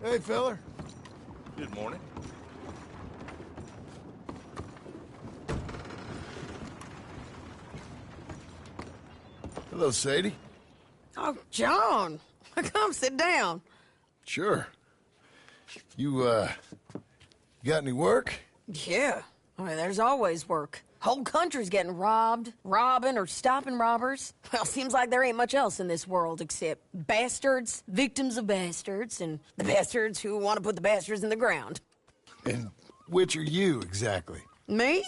Hey, feller. Good morning. Hello, Sadie. Oh, John, come sit down. Sure. You got any work? Yeah, I mean, there's always work. Whole country's getting robbed, robbing, or stopping robbers. Well, seems like there ain't much else in this world except bastards, victims of bastards, and the bastards who want to put the bastards in the ground. And which are you, exactly? Me?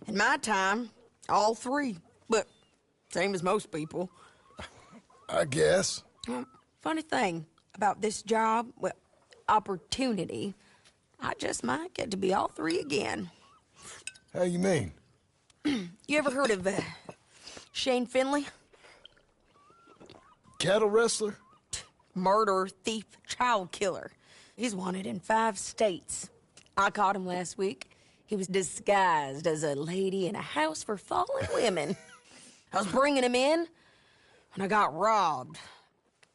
In my time, all three. But same as most people. I guess. Funny thing about this job, well, opportunity, I just might get to be all three again. How you mean? You ever heard of Shane Finley? Cattle wrestler? Murderer, thief, child killer. He's wanted in 5 states. I caught him last week. He was disguised as a lady in a house for fallen women. I was bringing him in, and I got robbed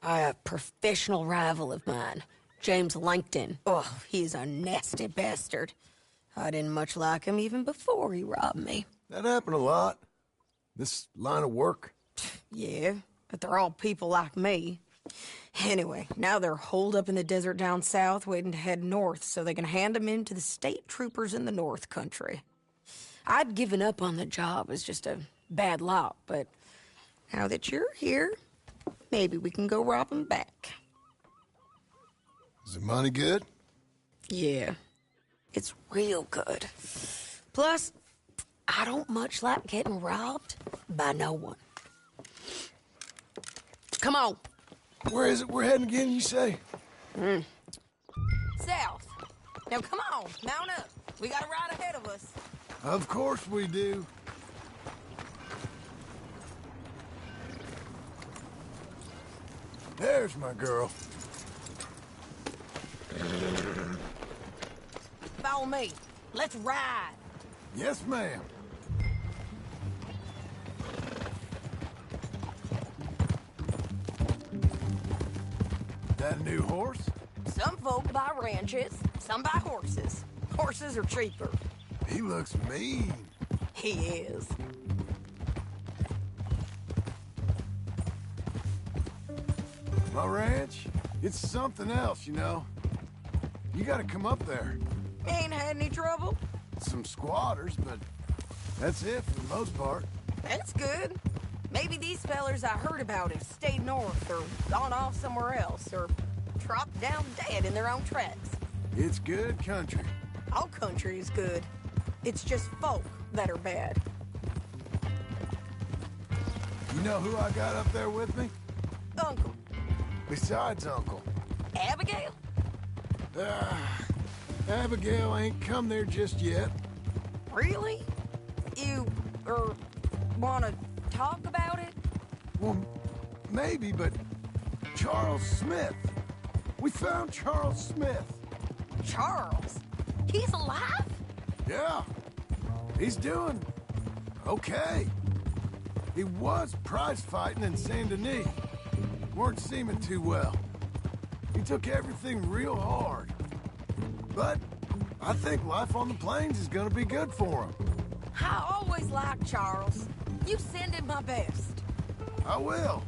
by a professional rival of mine, James Langton. Oh, he's a nasty bastard. I didn't much like him even before he robbed me. That happened a lot. This line of work. Yeah, but they're all people like me. Anyway, now they're holed up in the desert down south waiting to head north so they can hand them in to the state troopers in the north country. I'd given up on the job as just a bad lot, but now that you're here, maybe we can go rob them back. Is the money good? Yeah, it's real good. Plus, I don't much like getting robbed by no one. Come on. Where is it we're heading again, you say? South. Now come on, mount up. We got a ride ahead of us. Of course we do. There's my girl. Follow me. Let's ride. Yes, ma'am. That a new horse? Some folk buy ranches, some buy horses. Horses are cheaper. He looks mean. He is. My ranch, it's something else, you know. You gotta come up there. Ain't had any trouble? Some squatters, but that's it for the most part. That's good. Maybe these fellers I heard about have stayed north or gone off somewhere else or dropped down dead in their own tracks. It's good country. All country is good. It's just folk that are bad. You know who I got up there with me? Uncle. Besides Uncle. Abigail? Abigail ain't come there just yet. Really? You, wanna talk about it? Well, maybe, but Charles Smith. We found Charles Smith. Charles? He's alive? Yeah. He's doing okay. He was prize fighting in Saint Denis. Weren't seeming too well. He took everything real hard. But I think life on the plains is gonna be good for him. I always liked Charles. You send him my best. I will.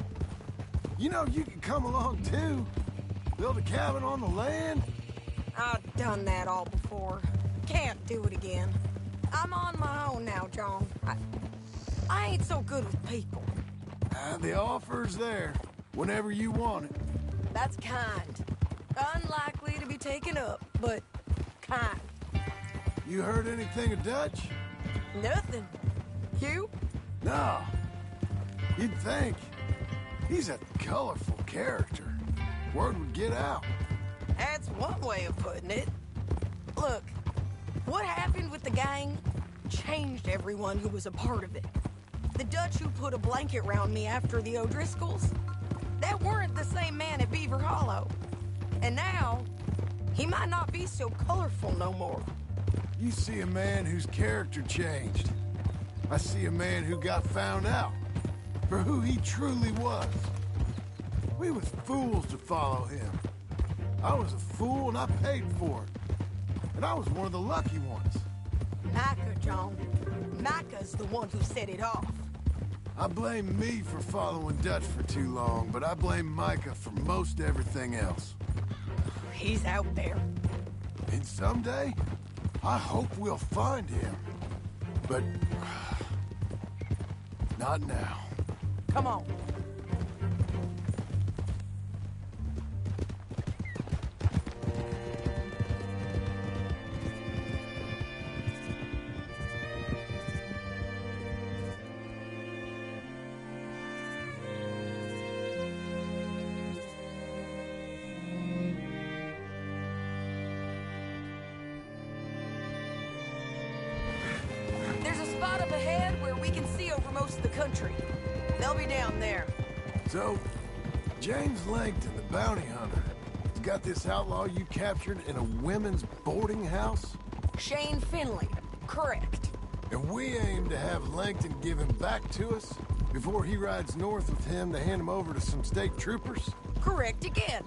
You know, you can come along too. Build a cabin on the land. I've done that all before. Can't do it again. I'm on my own now, John. I ain't so good with people. The offer's there, whenever you want it. That's kind. Unlikely to be taken up, but kind. You heard anything of Dutch? Nothing. You? No. You'd think. He's a colorful character. Word would get out. That's one way of putting it. Look, what happened with the gang changed everyone who was a part of it. The Dutch who put a blanket round me after the O'Driscolls, that weren't the same man at Beaver Hollow. And now, he might not be so colorful no more. You see a man whose character changed. I see a man who got found out for who he truly was. We was fools to follow him. I was a fool and I paid for it. And I was one of the lucky ones. Micah, John. Micah's the one who set it off. I blame me for following Dutch for too long, but I blame Micah for most everything else. He's out there. And someday, I hope we'll find him. But... not now. Come on. There's a spot up ahead where we can see over most of the country. They'll be down there. So, James Langton, the bounty hunter, has got this outlaw you captured in a women's boarding house? Shane Finley. Correct. And we aim to have Langton give him back to us before he rides north with him to hand him over to some state troopers? Correct again.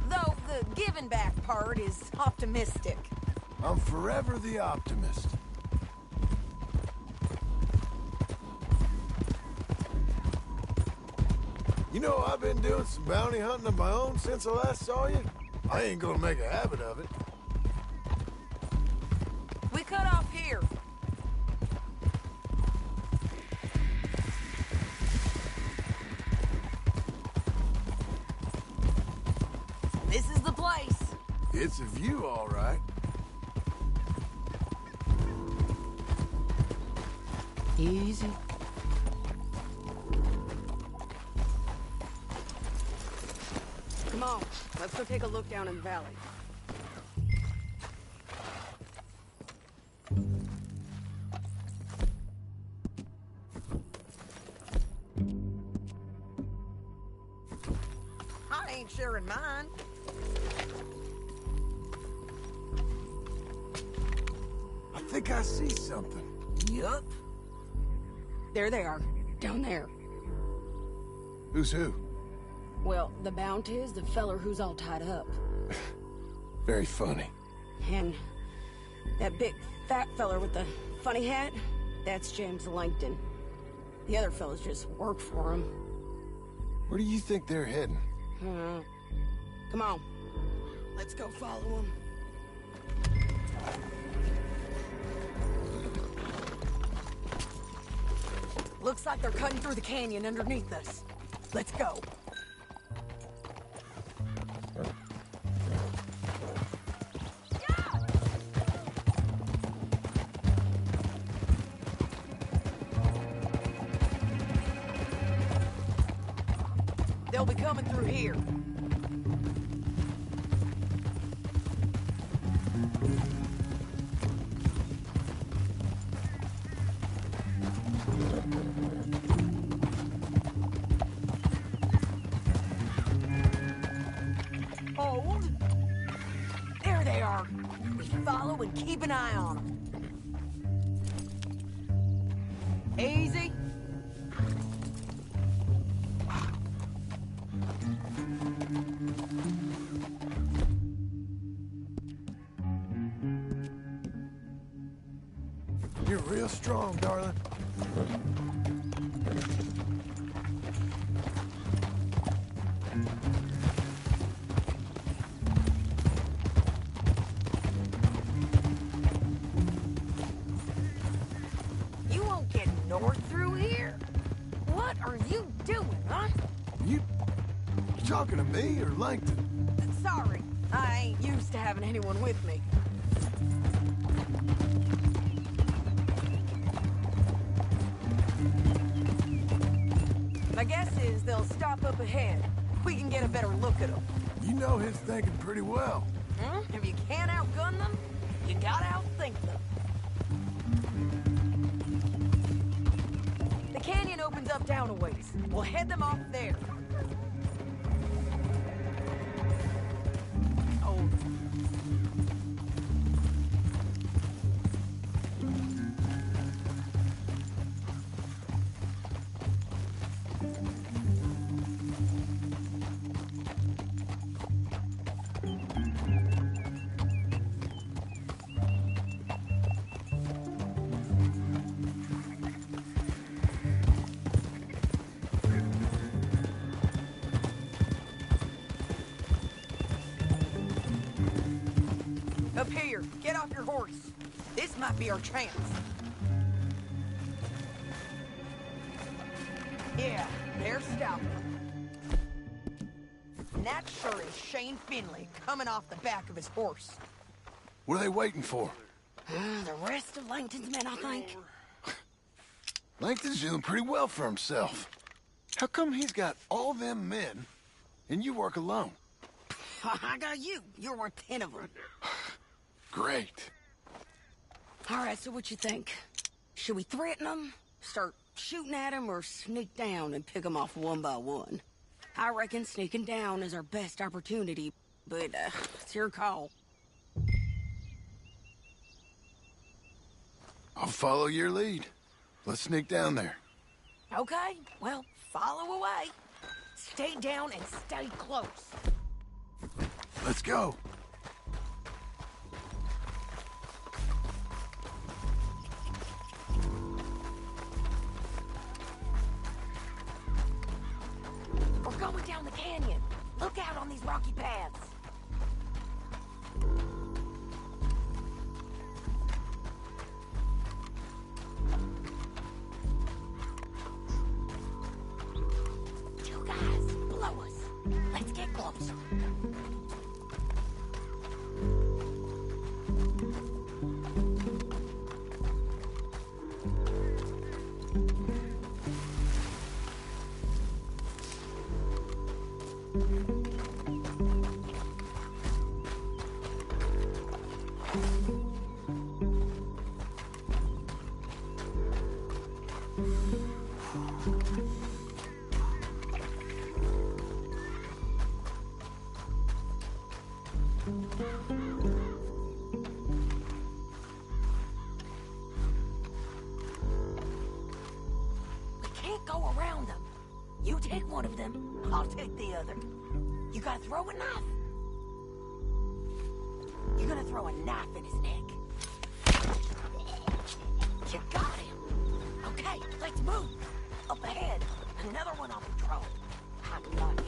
Though the giving back part is optimistic. I'm forever the optimist. You know, I've been doing some bounty hunting of my own since I last saw you. I ain't gonna make a habit of it. We cut off here. This is the place. It's a view, all right. Easy. Come on, let's go take a look down in the valley. I ain't sharing mine. I think I see something. Yup. There they are, down there. Who's who? Well, the bounty is the feller who's all tied up. Very funny. And that big fat feller with the funny hat, that's James Langton. The other fellas just work for him. Where do you think they're heading? Come on. Let's go follow him. Looks like they're cutting through the canyon underneath us. Let's go. They'll be coming through here. Hold. There they are. We follow and keep an eye on them. Easy. You're real strong, darling. You won't get north through here. What are you doing, huh? You talking to me or Langton? Sorry, I ain't used to having anyone with me. My guess is they'll stop up ahead. We can get a better look at them. You know his thinking pretty well. If you can't outgun them, you gotta outthink them. The canyon opens up down a ways. We'll head them off there. Oh. Up here, get off your horse. This might be our chance. Yeah, they're stopping. And that sure is Shane Finley coming off the back of his horse. What are they waiting for? The rest of Langton's men, I think. Langton's doing pretty well for himself. How come he's got all them men, and you work alone? I got you. You're worth 10 of them. Great. All right, so what you think? Should we threaten them, start shooting at them, or sneak down and pick them off one by one? I reckon sneaking down is our best opportunity, but it's your call. I'll follow your lead. Let's sneak down there. Okay, well, follow away. Stay down and stay close. Let's go. We're going down the canyon. Look out on these rocky paths. You guys, blow us. Let's get closer. Go around them. You take one of them, I'll take the other. You gotta throw a knife. You're gonna throw a knife in his neck. You got him. Okay, let's move. Up ahead, another one on patrol. I got him.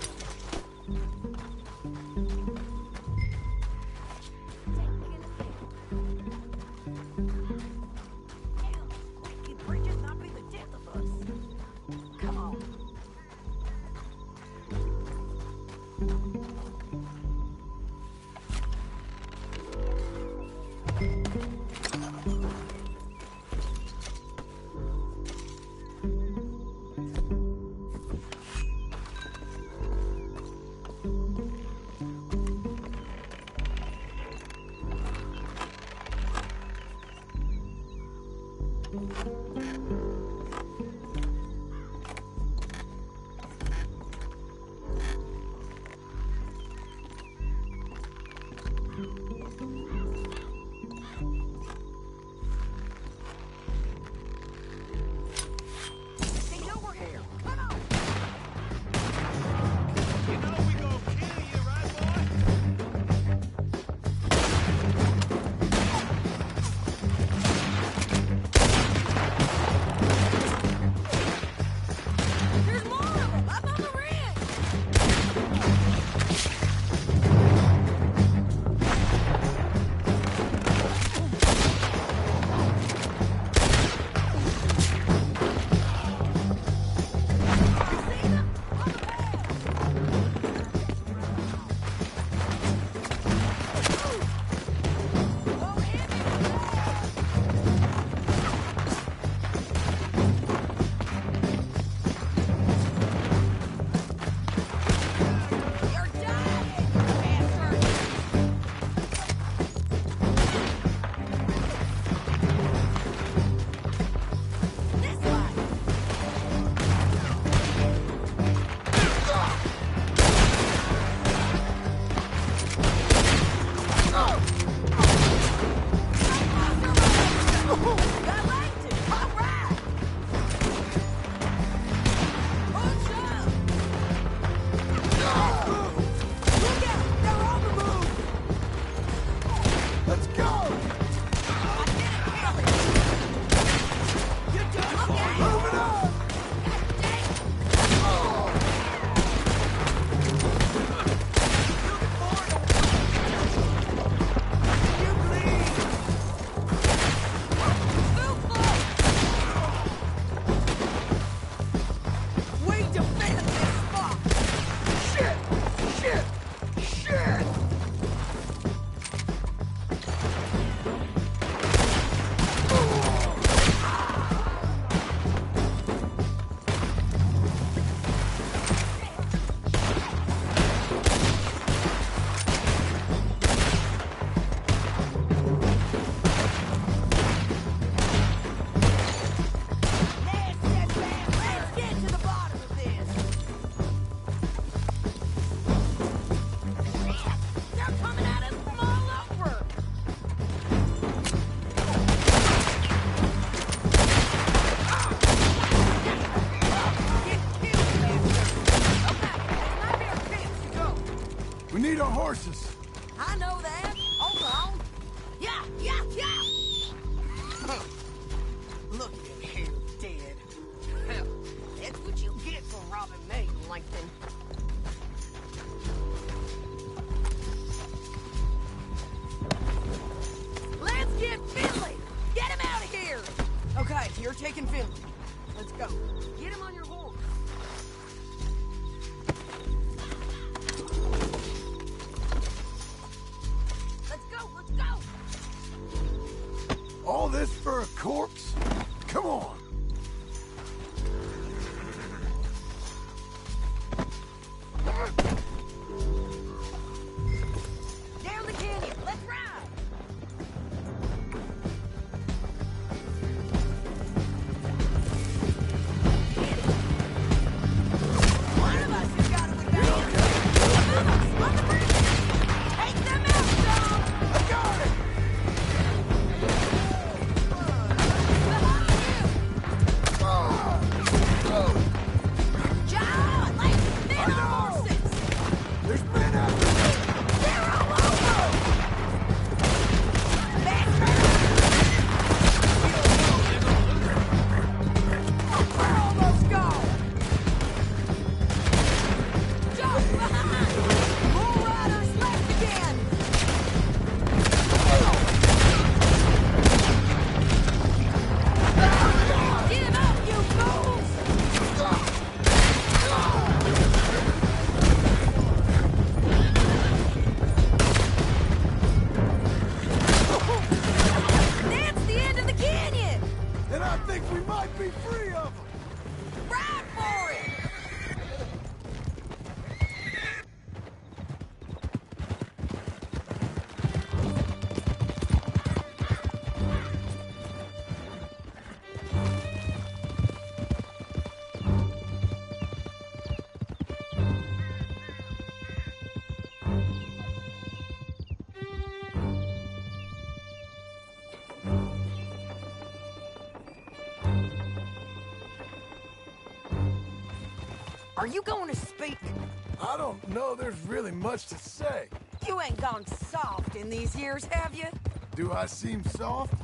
I know that. Hold on. Yeah, yeah, yeah! Huh. Look at him here, dead. Hell, that's what you get for robbing me, Langton. Let's get Finley! Get him out of here! Okay, you're taking Finley. Let's go. Get him on your horse. Let's go, let's go! All this for a corpse? Come on. Down the canyon, let's ride! One of us has got to advance. Move us, on the bridge! Take them out, John! I got it! John, let's spin I our know. horses! There's men out there! They're all over! That's her! We're almost gone! John, behind! More riders left again! Give up, you fools! That's the end of the canyon! And I think we might be free of them! Ride for it! Are you going to speak? I don't know there's really much to say. You ain't gone soft in these years, have you? Do I seem soft?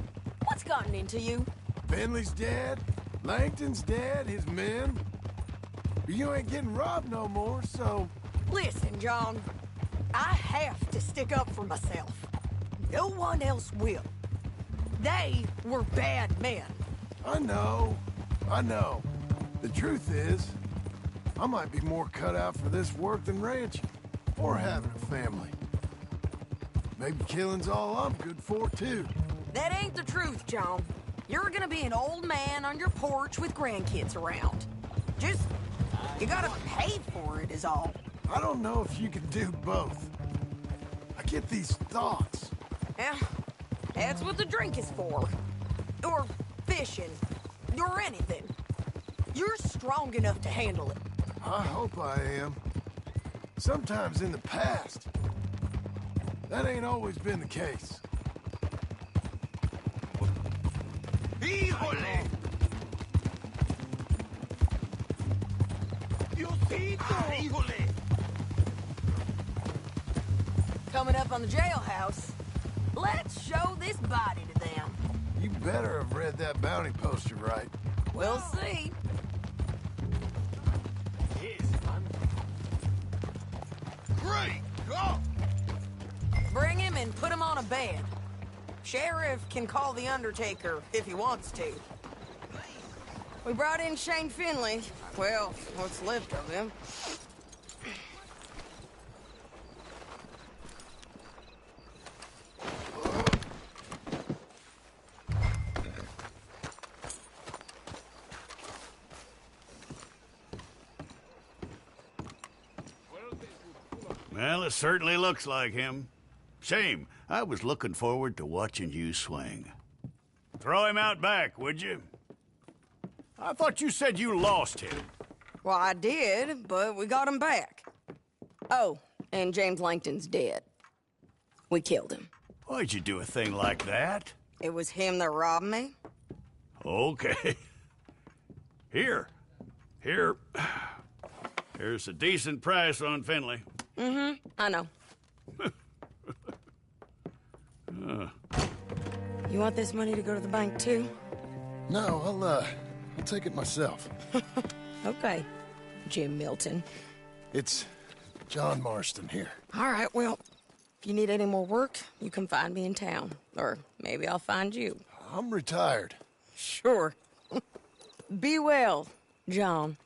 What's gotten into you? Finley's dead, Langton's dead, his men. But you ain't getting robbed no more, so... Listen, John. I have to stick up for myself. No one else will. They were bad men. I know. The truth is, I might be more cut out for this work than ranching, or having a family. Maybe killing's all I'm good for, too. That ain't the truth, John. You're gonna be an old man on your porch with grandkids around. Just, you gotta pay for it is all. I don't know if you can do both. I get these thoughts. Yeah, that's what the drink is for. Or fishing. Or anything. You're strong enough to handle it. I hope I am. Sometimes in the past, that ain't always been the case. ¡Híjole! ¡Diosito! ¡Híjole! Coming up on the jailhouse. Let's show this body to them. You better have read that bounty poster right. We'll see. Great! Go! Bring him and put him on a bed. Sheriff can call the Undertaker if he wants to. We brought in Shane Finley. Well, what's left of him. Well, it certainly looks like him. Shame. I was looking forward to watching you swing. Throw him out back, would you? I thought you said you lost him. Well, I did, but we got him back. Oh, and James Langton's dead. We killed him. Why'd you do a thing like that? It was him that robbed me. Okay. Here. Here's a decent price on Finley. I know. You want this money to go to the bank, too? No, I'll take it myself. Okay, Jim Milton. It's John Marston here. All right, well, if you need any more work, you can find me in town. Or maybe I'll find you. I'm retired. Sure. Be well, John.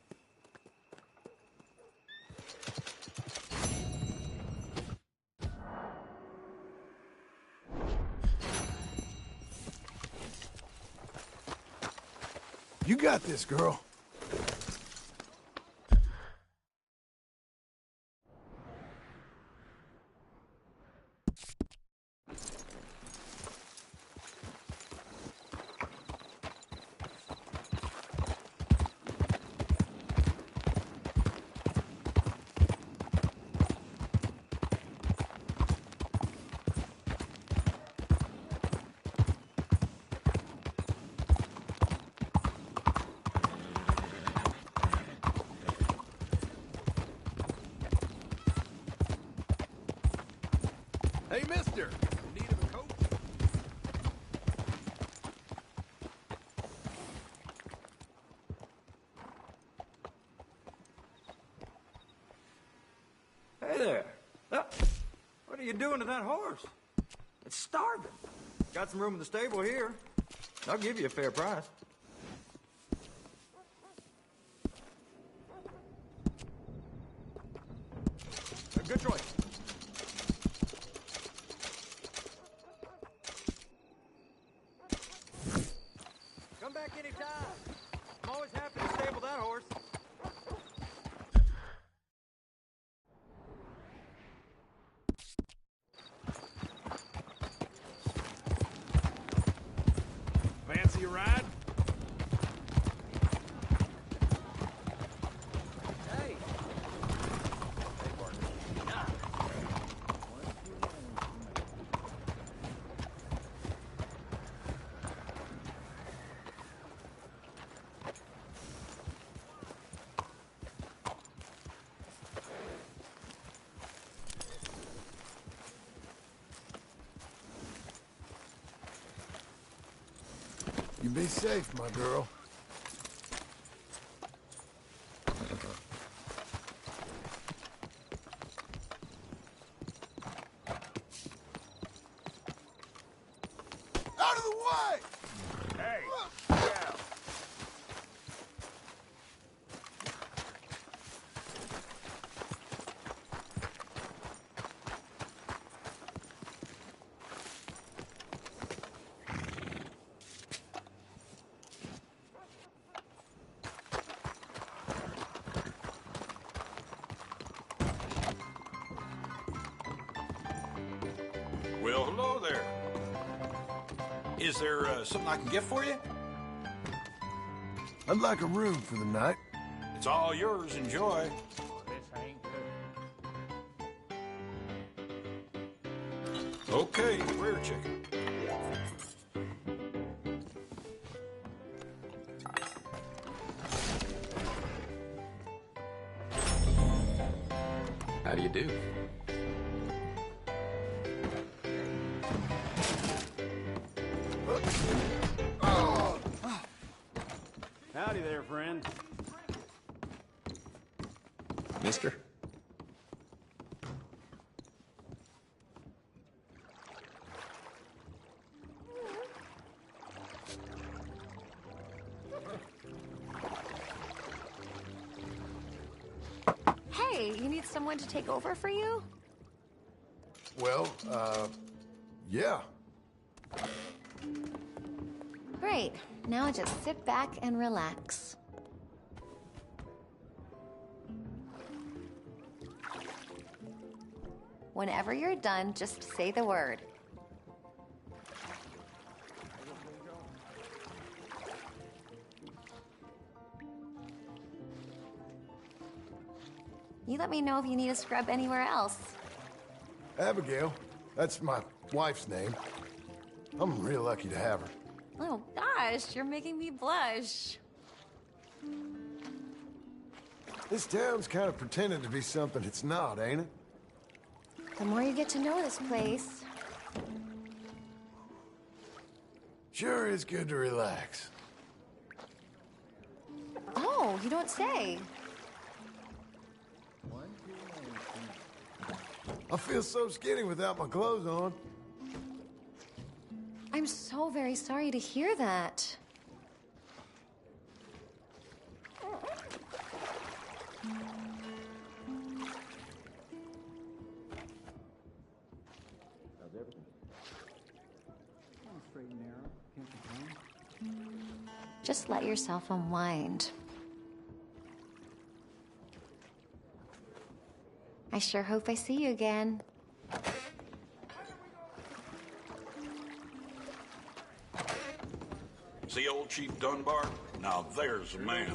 You got this, girl. Hey, mister! In need of a coat? Hey there. What are you doing to that horse? It's starving. Got some room in the stable here. I'll give you a fair price. A good choice. Come back anytime. I'm always happy to stable that horse. Fancy a ride? Hey. Hey, partner. You be safe, my girl. Out of the way! Hey, yeah. Well, hello there. Is there something I can get for you? I'd like a room for the night. It's all yours. Enjoy. Okay, rare chicken. How do you do? Howdy there, friend. Mister? Hey, you need someone to take over for you? Well, yeah. Great. Now just sit back and relax. Whenever you're done, just say the word. You let me know if you need a scrub anywhere else. Abigail. That's my wife's name. I'm real lucky to have her. Oh gosh, you're making me blush. This town's kind of pretending to be something it's not, ain't it? The more you get to know this place, Sure is good to relax. Oh, you don't say. I feel so skinny without my clothes on. I'm so very sorry to hear that. Just let yourself unwind. I sure hope I see you again. See old Chief Dunbar? Now there's a man.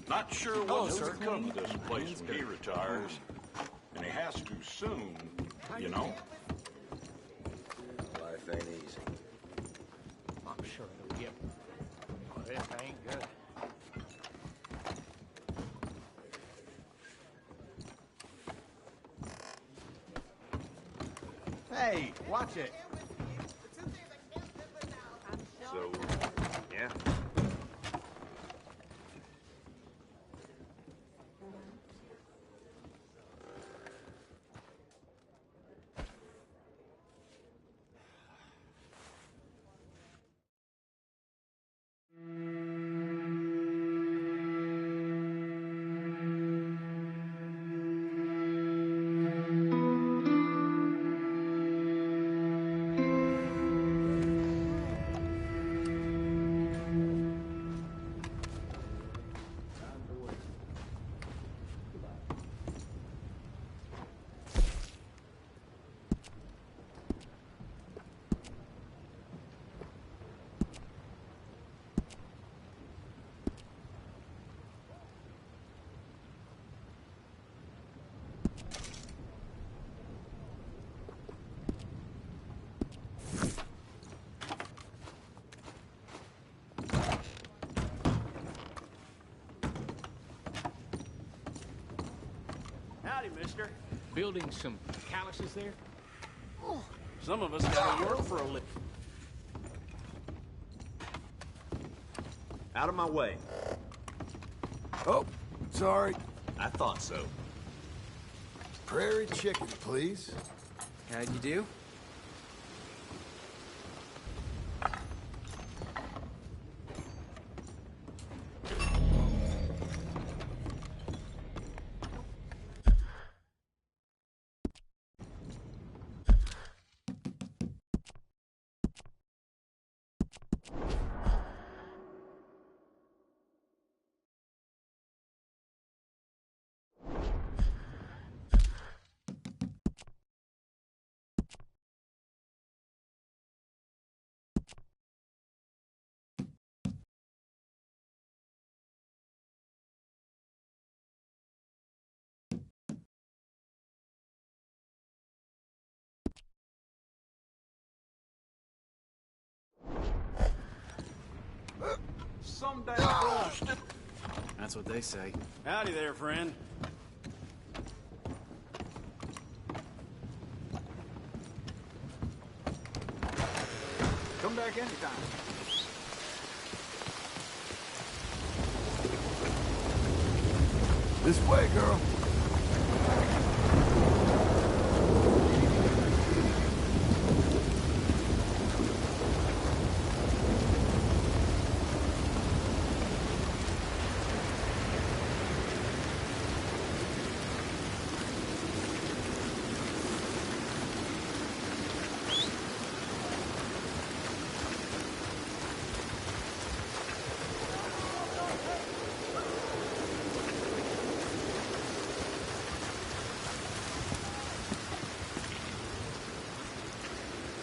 Not sure what's to come of this place when he retires. And he has to soon, you know? Life ain't easy. I'm sure it'll get. Well, this ain't good. Hey, watch it. So, yeah. Howdy, mister. Building some calluses there? Some of us gotta work for a living. Out of my way. Oh, sorry. I thought so. Prairie chicken, please. How'd you do? Some damn bullshit. That's what they say. Howdy there, friend. Come back anytime. This way, girl.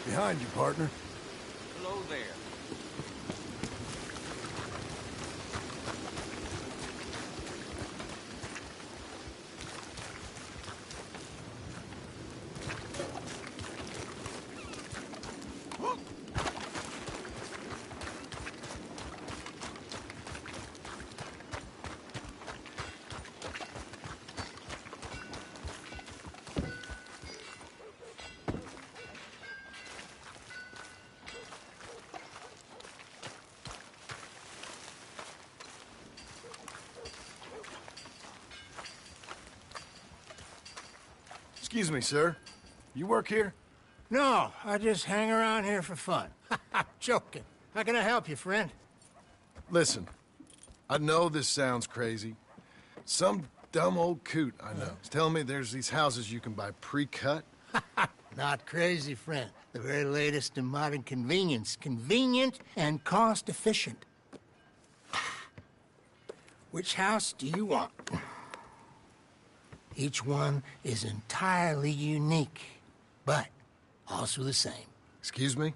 Behind you, partner. Hello there. Excuse me, sir. You work here? No, I just hang around here for fun. Joking. How can I help you, friend? Listen, I know this sounds crazy. Some dumb old coot I know is telling me there's these houses you can buy pre-cut. Not crazy, friend. The very latest in modern convenience. Convenient and cost-efficient. Which house do you want? Each one is entirely unique, but also the same. Excuse me?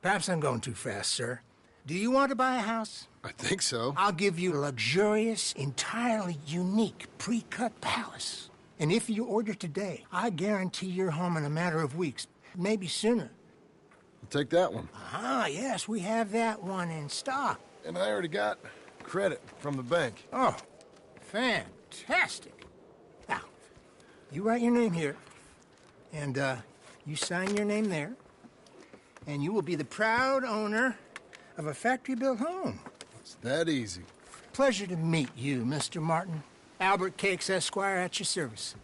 Perhaps I'm going too fast, sir. Do you want to buy a house? I think so. I'll give you a luxurious, entirely unique pre-cut palace. And if you order today, I guarantee you're home in a matter of weeks, maybe sooner. I'll take that one. Ah, yes, we have that one in stock. And I already got credit from the bank. Oh, fantastic. Now, you write your name here, and you sign your name there, and you will be the proud owner of a factory-built home. It's that easy. Pleasure to meet you, Mr. Martin. Albert Cakes, Esquire, at your service.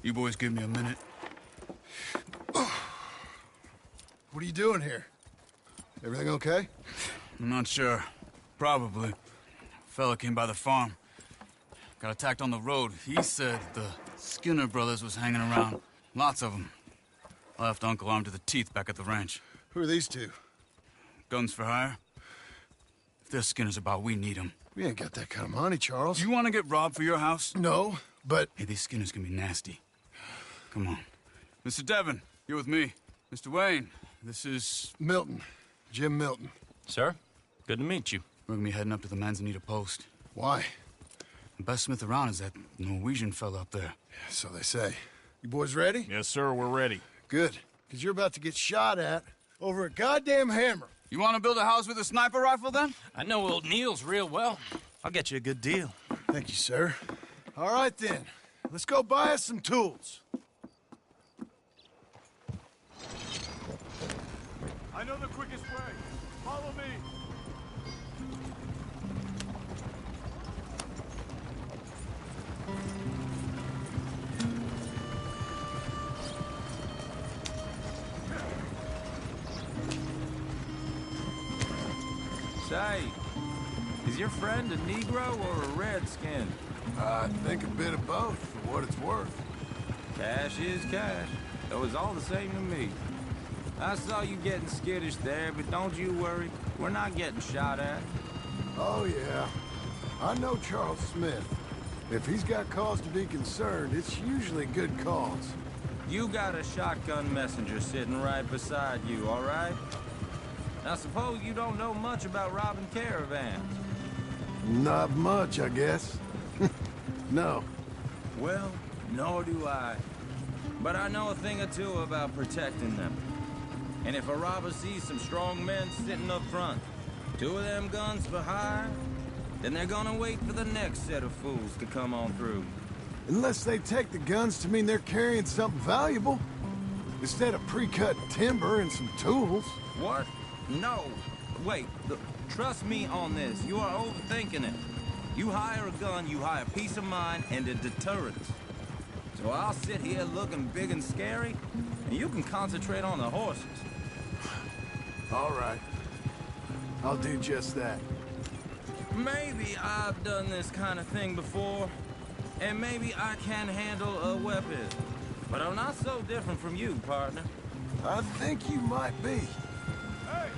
You boys give me a minute. What are you doing here? Everything okay? I'm not sure. Probably. Fella came by the farm. Got attacked on the road. He said the Skinner brothers was hanging around. Lots of them. I left Uncle armed to the teeth back at the ranch. Who are these two? Guns for hire. If there's Skinners about, we need them. We ain't got that kind of money, Charles. You want to get robbed for your house? No, but... Hey, these Skinners can be nasty. Come on. Mr. Devon, you're with me. Mr. Wayne, this is... Milton. Jim Milton. Sir, good to meet you. We're gonna be heading up to the Manzanita post. Why? The best smith around is that Norwegian fella up there. Yeah, so they say. You boys ready? Yes, sir, we're ready. Good, because you're about to get shot at over a goddamn hammer. You want to build a house with a sniper rifle, then? I know old Neil's real well. I'll get you a good deal. Thank you, sir. All right, then. Let's go buy us some tools. I know the quickest way. Follow me. Say, is your friend a Negro or a Redskin? I think a bit of both, for what it's worth. Cash is cash. It was all the same to me. I saw you getting skittish there, but don't you worry. We're not getting shot at. Oh, yeah. I know Charles Smith. If he's got cause to be concerned, it's usually good cause. You got a shotgun messenger sitting right beside you, all right? I suppose you don't know much about robbing caravans. Not much, I guess. No. Well, nor do I. But I know a thing or two about protecting them. And if a robber sees some strong men sitting up front, 2 of them guns for hire, then they're gonna wait for the next set of fools to come on through. Unless they take the guns to mean they're carrying something valuable. Instead of pre-cut timber and some tools. What? No. Wait, trust me on this. You are overthinking it. You hire a gun, you hire peace of mind and a deterrence. So I'll sit here looking big and scary, and you can concentrate on the horses. All right. I'll do just that. Maybe I've done this kind of thing before, and maybe I can handle a weapon. But I'm not so different from you, partner. I think you might be. Hey,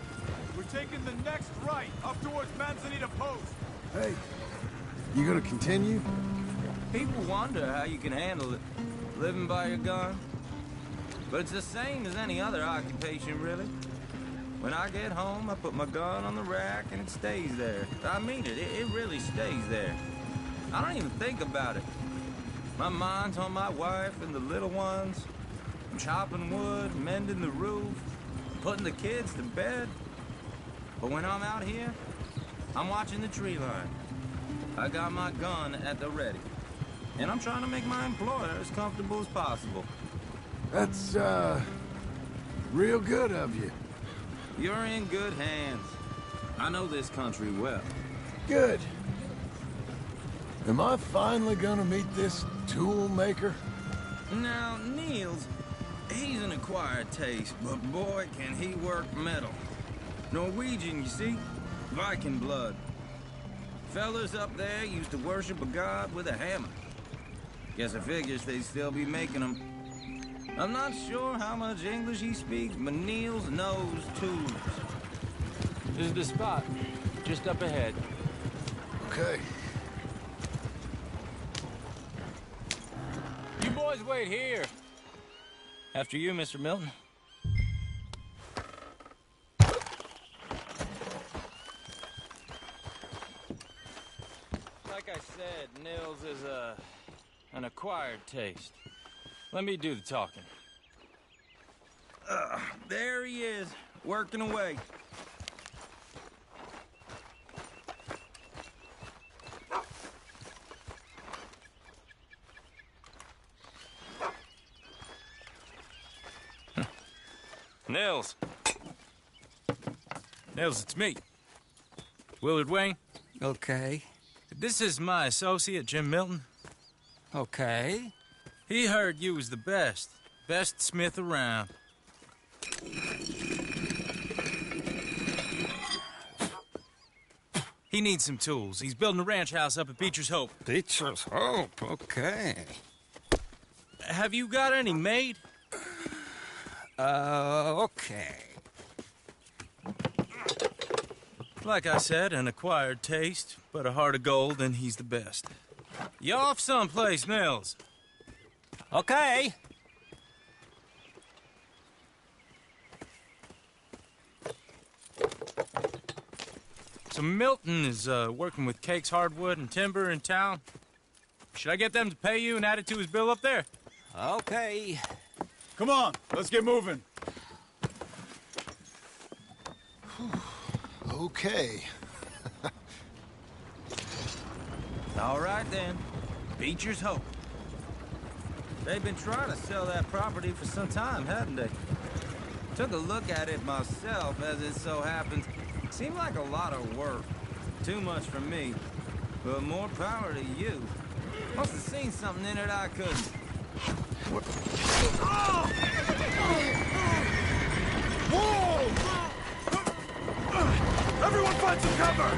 we're taking the next right, up towards Manzanita Post. Hey, you gonna continue? People wonder how you can handle it, living by your gun. But it's the same as any other occupation, really. When I get home, I put my gun on the rack and it stays there. I mean it, it really stays there. I don't even think about it. My mind's on my wife and the little ones. I'm chopping wood, mending the roof, putting the kids to bed. But when I'm out here, I'm watching the tree line. I got my gun at the ready. And I'm trying to make my employer as comfortable as possible. That's, real good of you. You're in good hands. I know this country well. Good. Am I finally gonna meet this tool maker? Now, Niels, he's an acquired taste, but boy, can he work metal. Norwegian, you see? Viking blood. Fellas up there used to worship a god with a hammer. Guess I figures they'd still be making them. I'm not sure how much English he speaks, but Niels knows tools. This is the spot, just up ahead. Okay. You boys wait here. After you, Mr. Milton. Like I said, Nils is an acquired taste. Let me do the talking. There he is, working away. Nils. Nils, it's me. Willard Wayne. Okay. This is my associate, Jim Milton. Okay. He heard you was the best. Best smith around. He needs some tools. He's building a ranch house up at Beecher's Hope. Beecher's Hope, okay. Have you got any made? Okay. Like I said, an acquired taste, but a heart of gold, and he's the best. You off someplace, Nils? Okay. So Milton is working with Cake's Hardwood and Timber in town. Should I get them to pay you and add it to his bill up there? Okay. Come on, let's get moving. Okay. All right, then. Beecher's Hope. They've been trying to sell that property for some time, haven't they? Took a look at it myself, as it so happens. Seemed like a lot of work. Too much for me. But more power to you. Must have seen something in it I couldn't. Whoa! Everyone find some cover!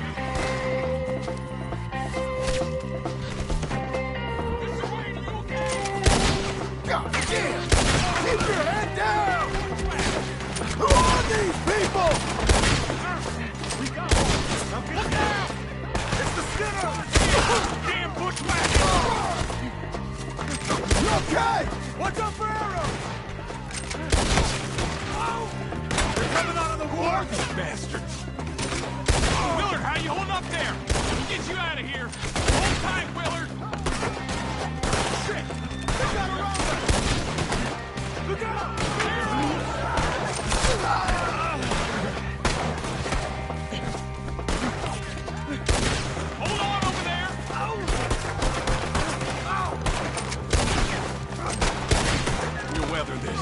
God damn! Keep your head down! Who are these people? Look out! It's the Skinner! Damn bushwhacker! You okay? Watch out for arrows! They're coming out of the war! Bastards! Willard, how you holding up there? We'll get you out of here! Hold tight, Willard! Shit! They got around us! Look out! Hold on over there! We'll weather this.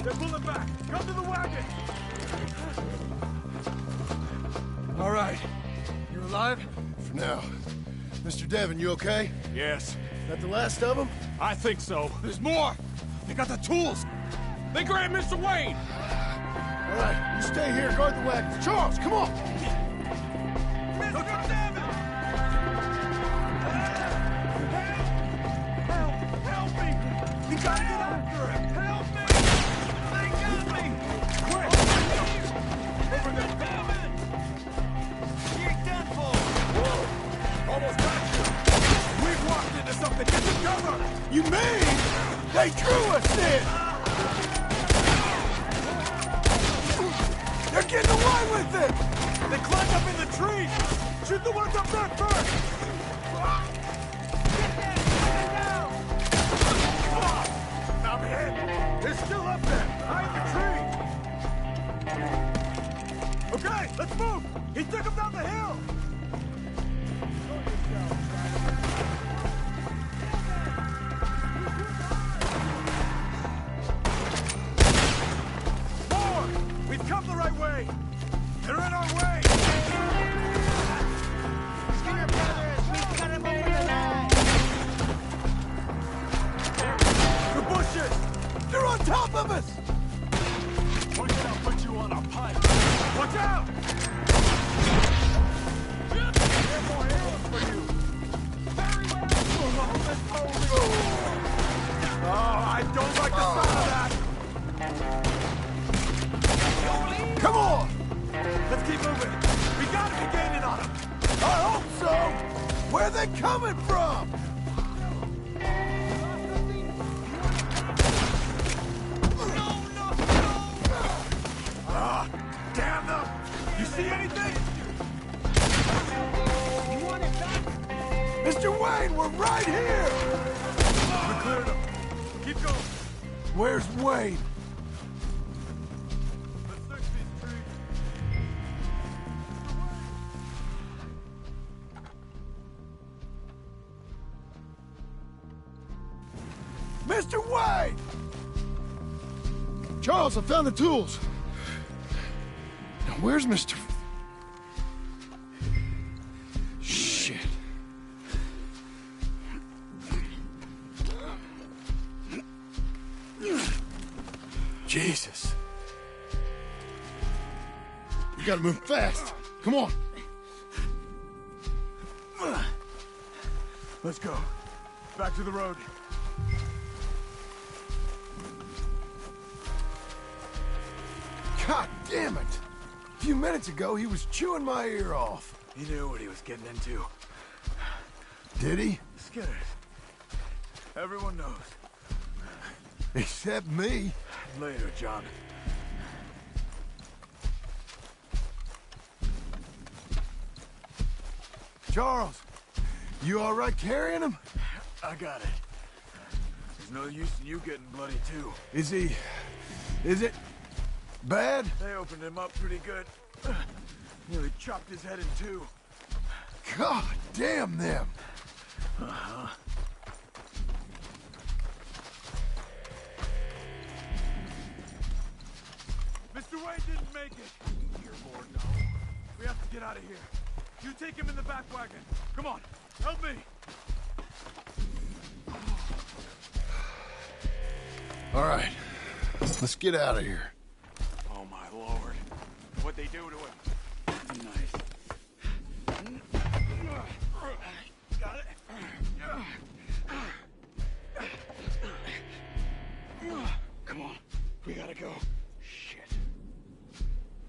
They're pulling back. Come to the wagon. All right. You alive? For now. Mr. Devon, you okay? Yes. That the last of them? I think so. There's more. They got the tools. They grabbed Mr. Wayne. All right, you stay here, guard the wagons. Charles, come on! Mr. Devon! Help me! We gotta get after him! Help me! They got me! Quick! Over there! Devon! You're done for! Whoa! Almost got you! We've walked into something! Get some cover! You mean they drew us in? They're getting away with it! They climbed up in the trees! Shoot the ones up there first! Get down! I'm hit! They're still up there, behind the tree! Okay, let's move! He took them down the hill! right way! They're in our way! Skinner Brothers, we've got him over the line! The bushes! They're on top of us! Watch it, I'll put you on a pipe! Watch out! Get more arrows for you! Very well! Oh, I don't like the sound of that! Come on! Let's keep moving! We gotta be gaining on them! I hope so! Where are they coming from? Ah, damn them! You see anything? You want it back? Mr. Wayne, we're right here! We cleared them. Keep going. Where's Wayne? Let's search these trees. Mr. Wayne! Charles, I found the tools. Now, where's Mr. Shit. Jesus. We gotta move fast. Come on. Let's go. Back to the road. God damn it! A few minutes ago, he was chewing my ear off. He knew what he was getting into. Did he? Skinners. Everyone knows. Except me. Later, John. Charles, you all right carrying him? I got it. There's no use in you getting bloody, too. Is it bad? They opened him up pretty good. Nearly chopped his head in two. God damn them. Uh-huh. Mr. Wayne didn't make it. Dear Lord, no. We have to get out of here. You take him in the back wagon. Come on, help me. All right, let's get out of here. Oh, my Lord. What'd they do to him? Nice. Got it. Come on. We gotta go. Shit.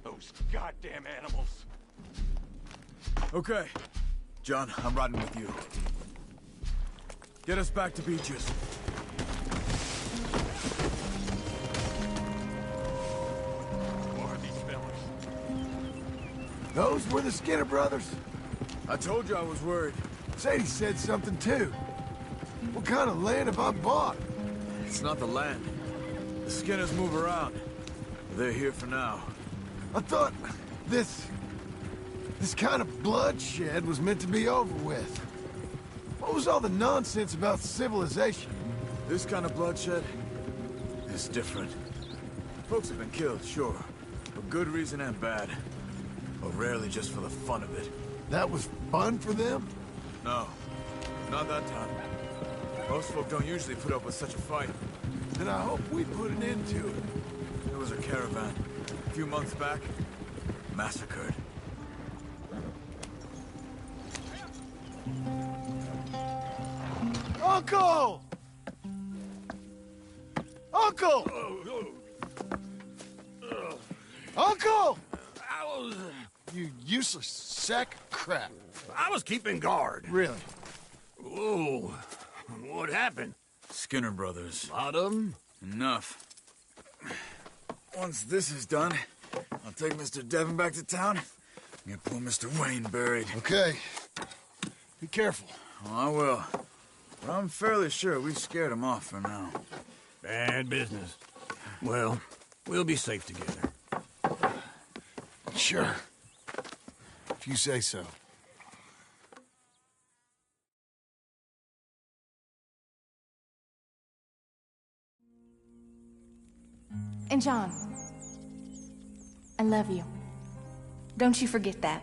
Those goddamn animals. Okay. John, I'm riding with you. Get us back to Beaches. Who are these fellas? Those were the Skinner brothers? I told you I was worried. Sadie said something too. What kind of land have I bought? It's not the land. The Skinners move around. They're here for now. I thought this kind of bloodshed was meant to be over with. What was all the nonsense about civilization? This kind of bloodshed is different. Folks have been killed, sure. For good reason and bad. But rarely just for the fun of it. That was fun for them? No. Not that time. Most folk don't usually put up with such a fight. Then I hope we put an end to it. There was a caravan. A few months back. Massacred. Uncle! Uncle! Uncle! You useless sack of crap. I was keeping guard. Really? Whoa. What happened? Skinner brothers. Lot of them? Enough. Once this is done, I'll take Mr. Devon back to town and get poor Mr. Wayne buried. Okay. Be careful. Oh, I will. But I'm fairly sure we've scared him off for now. Bad business. Well, we'll be safe together. Sure. If you say so. And John, I love you. Don't you forget that.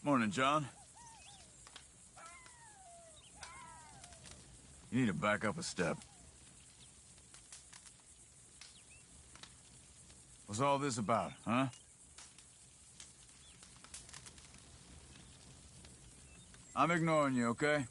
Morning, John. You need to back up a step. What's all this about, huh? I'm ignoring you, okay?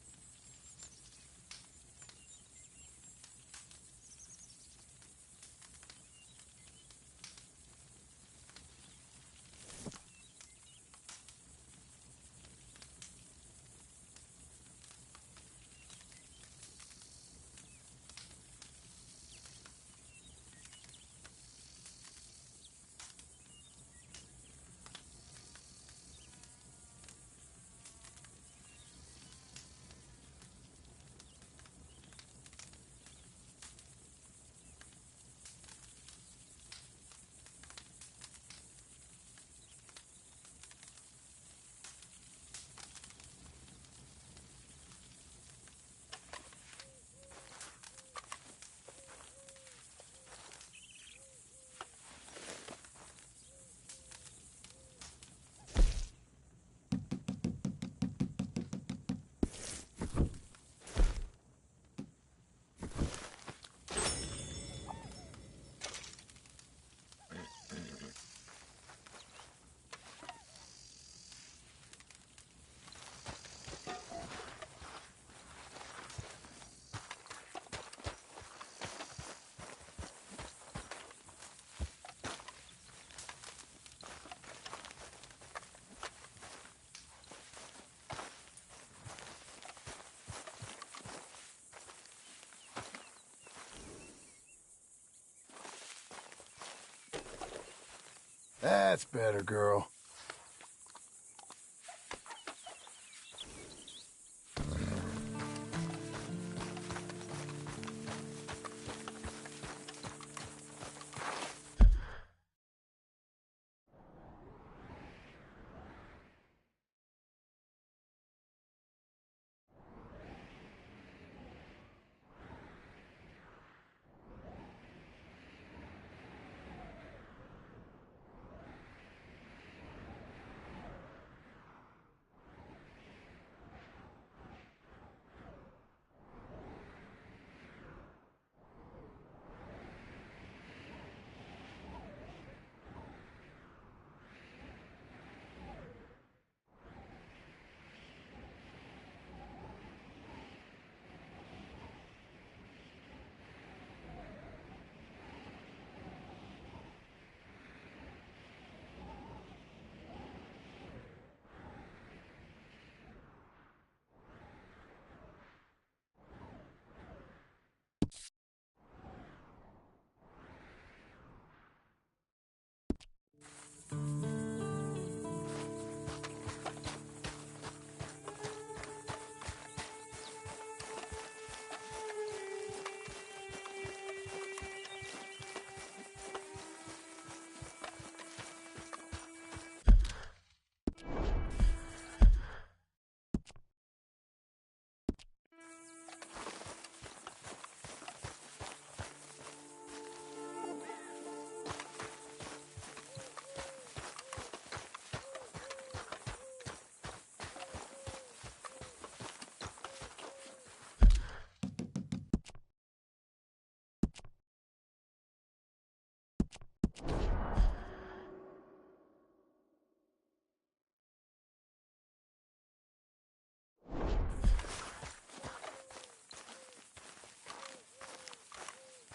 That's better, girl.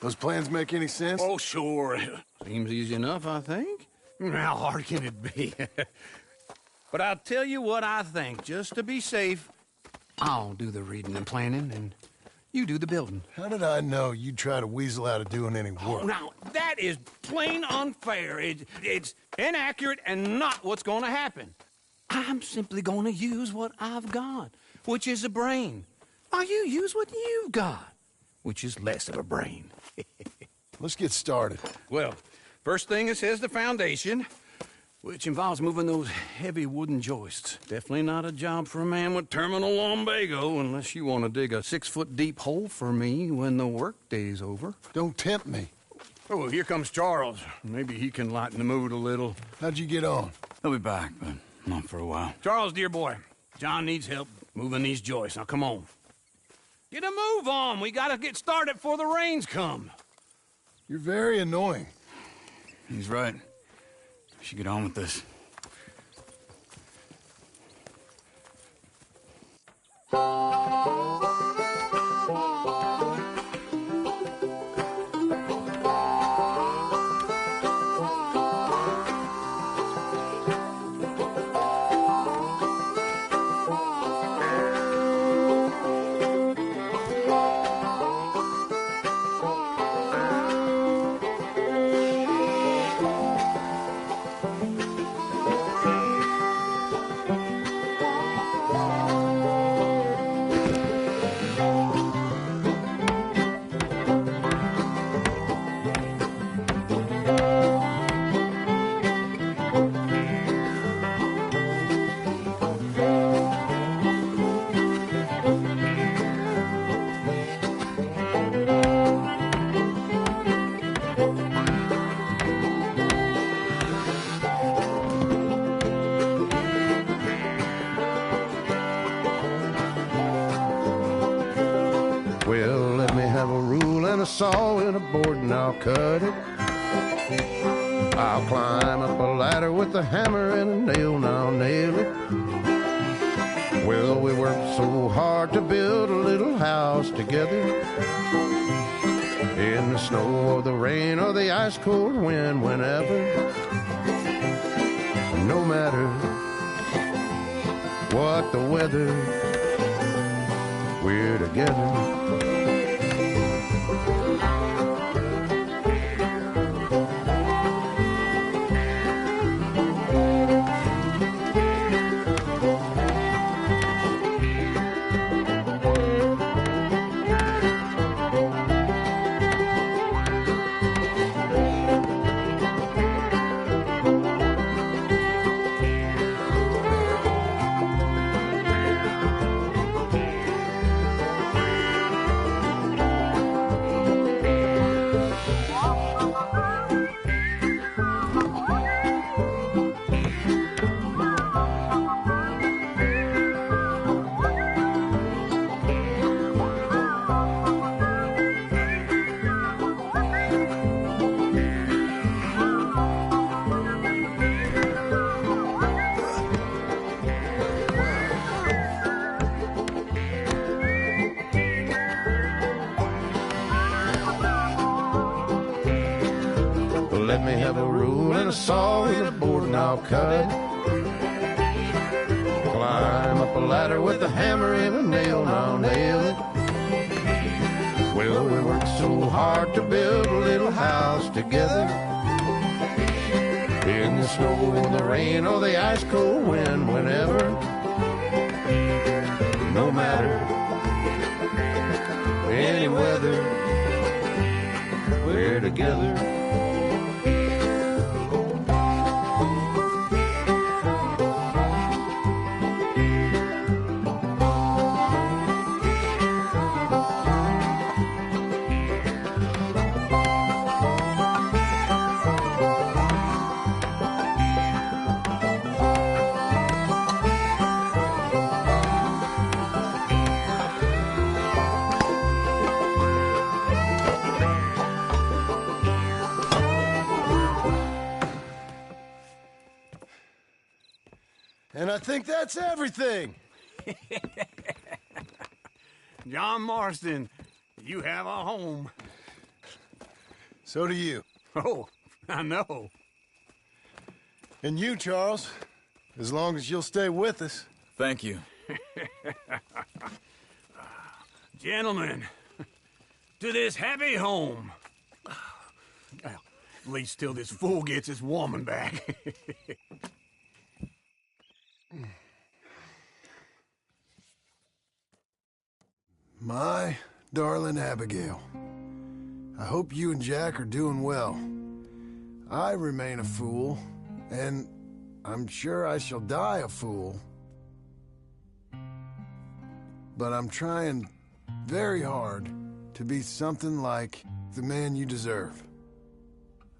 Those plans make any sense? Oh, sure. Seems easy enough, I think. How hard can it be? But I'll tell you what I think, just to be safe. I'll do the reading and planning, and you do the building. How did I know you'd try to weasel out of doing any work? Oh, now, that is plain unfair. It's inaccurate and not what's going to happen. I'm simply gonna use what I've got, which is a brain. While you use what you've got, which is less of a brain. Let's get started. Well, first thing is here's the foundation, which involves moving those heavy wooden joists. Definitely not a job for a man with terminal lumbago, unless you want to dig a 6-foot deep hole for me when the workday's over. Don't tempt me. Oh, here comes Charles. Maybe he can lighten the mood a little. How'd you get on? He'll be back, but not for a while. Charles, dear boy, John needs help moving these joists. Now, come on. Get a move on. We gotta get started before the rains come. You're very annoying. He's right. We should get on with this. Well, let me have a rule and a saw and a board and I'll cut it. I'll climb up a ladder with a hammer and a nail and I'll nail it. Well, we worked so hard to build a little house together. In the snow or the rain or the ice cold wind, whenever. No matter what the weather, we're together. Let me have a rule and a saw and a board and I'll cut it. Climb up a ladder with a hammer and a nail and I'll nail it. Well, we worked so hard to build a little house together. In the snow or the rain or the ice cold wind, whenever. No matter any weather, we're together. And I think that's everything. John Marston, you have a home. So do you. Oh, I know. And you, Charles, as long as you'll stay with us. Thank you. Gentlemen, to this happy home. Well, at least till this fool gets his woman back. darling Abigail. I hope you and Jack are doing well. I remain a fool, and I'm sure I shall die a fool. But I'm trying very hard to be something like the man you deserve.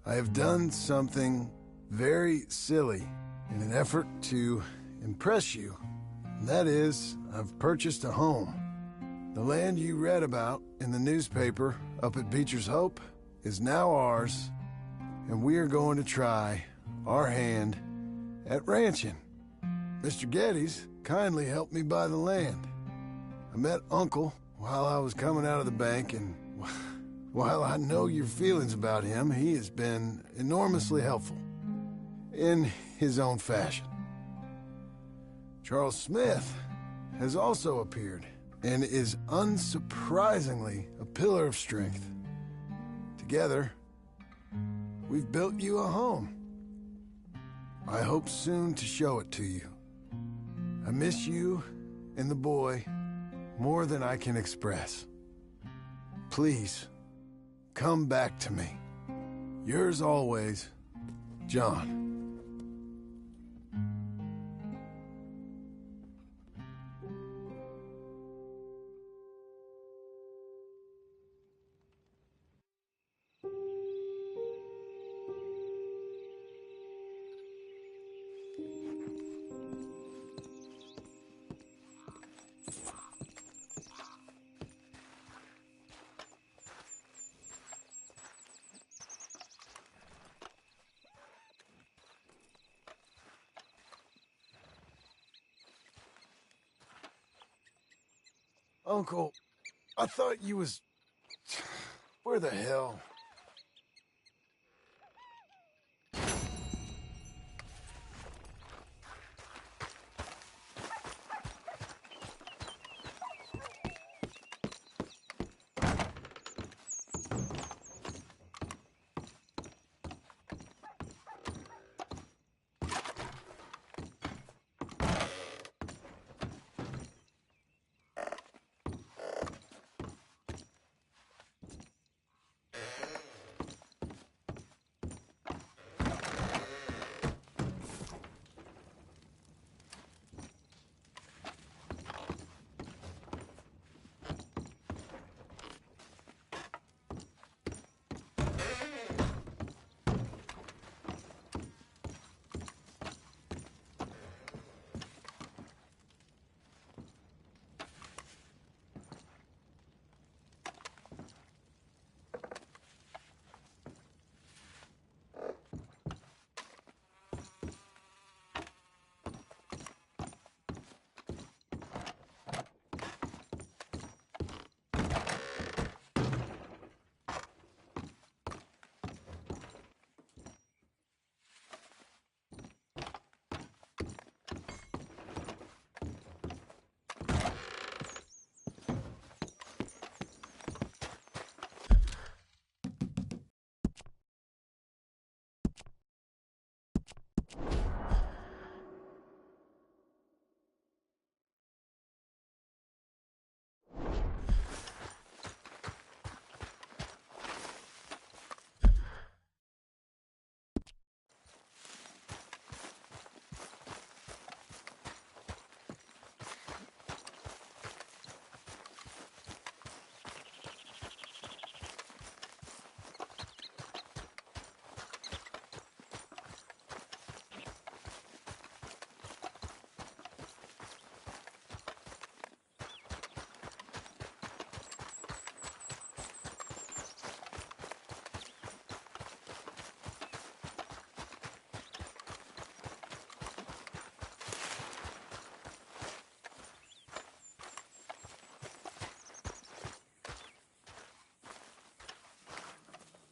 I have done something very silly in an effort to impress you. And that is, I've purchased a home. The land you read about in the newspaper up at Beecher's Hope is now ours, and we are going to try our hand at ranching. Mr. Geddes kindly helped me buy the land. I met Uncle while I was coming out of the bank, and while I know your feelings about him, he has been enormously helpful in his own fashion. Charles Smith has also appeared and is unsurprisingly a pillar of strength. Together, we've built you a home. I hope soon to show it to you. I miss you and the boy more than I can express. Please, come back to me. Yours always, John. Uncle, I thought you was... Where the hell?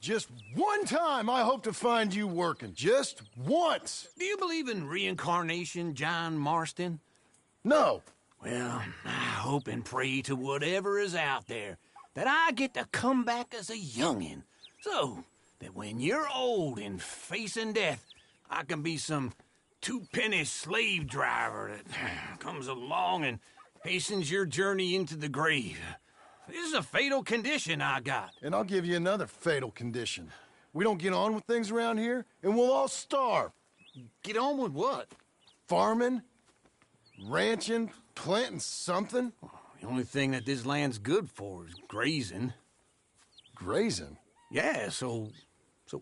Just one time I hope to find you working. Just once. Do you believe in reincarnation, John Marston? No. Well, I hope and pray to whatever is out there that I get to come back as a youngin', so that when you're old and facing death, I can be some two-penny slave driver that comes along and hastens your journey into the grave. This is a fatal condition I got. And I'll give you another fatal condition. We don't get on with things around here, and we'll all starve. Get on with what? Farming, ranching, planting something. The only thing that this land's good for is grazing. Grazing? Yeah, so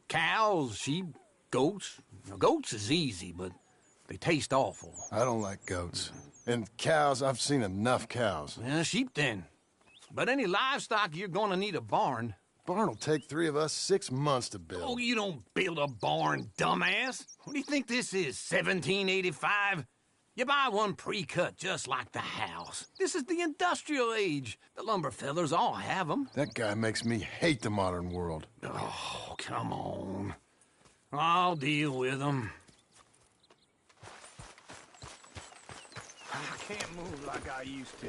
cows, sheep, goats. Now, goats is easy, but they taste awful. I don't like goats. And cows, I've seen enough cows. Yeah, sheep then. But any livestock, you're gonna need a barn. Barn will take 3 of us 6 months to build. Oh, you don't build a barn, dumbass. What do you think this is, 1785? You buy one pre-cut just like the house. This is the industrial age. The lumber fellers all have them. That guy makes me hate the modern world. Oh, come on. I'll deal with them. I can't move like I used to.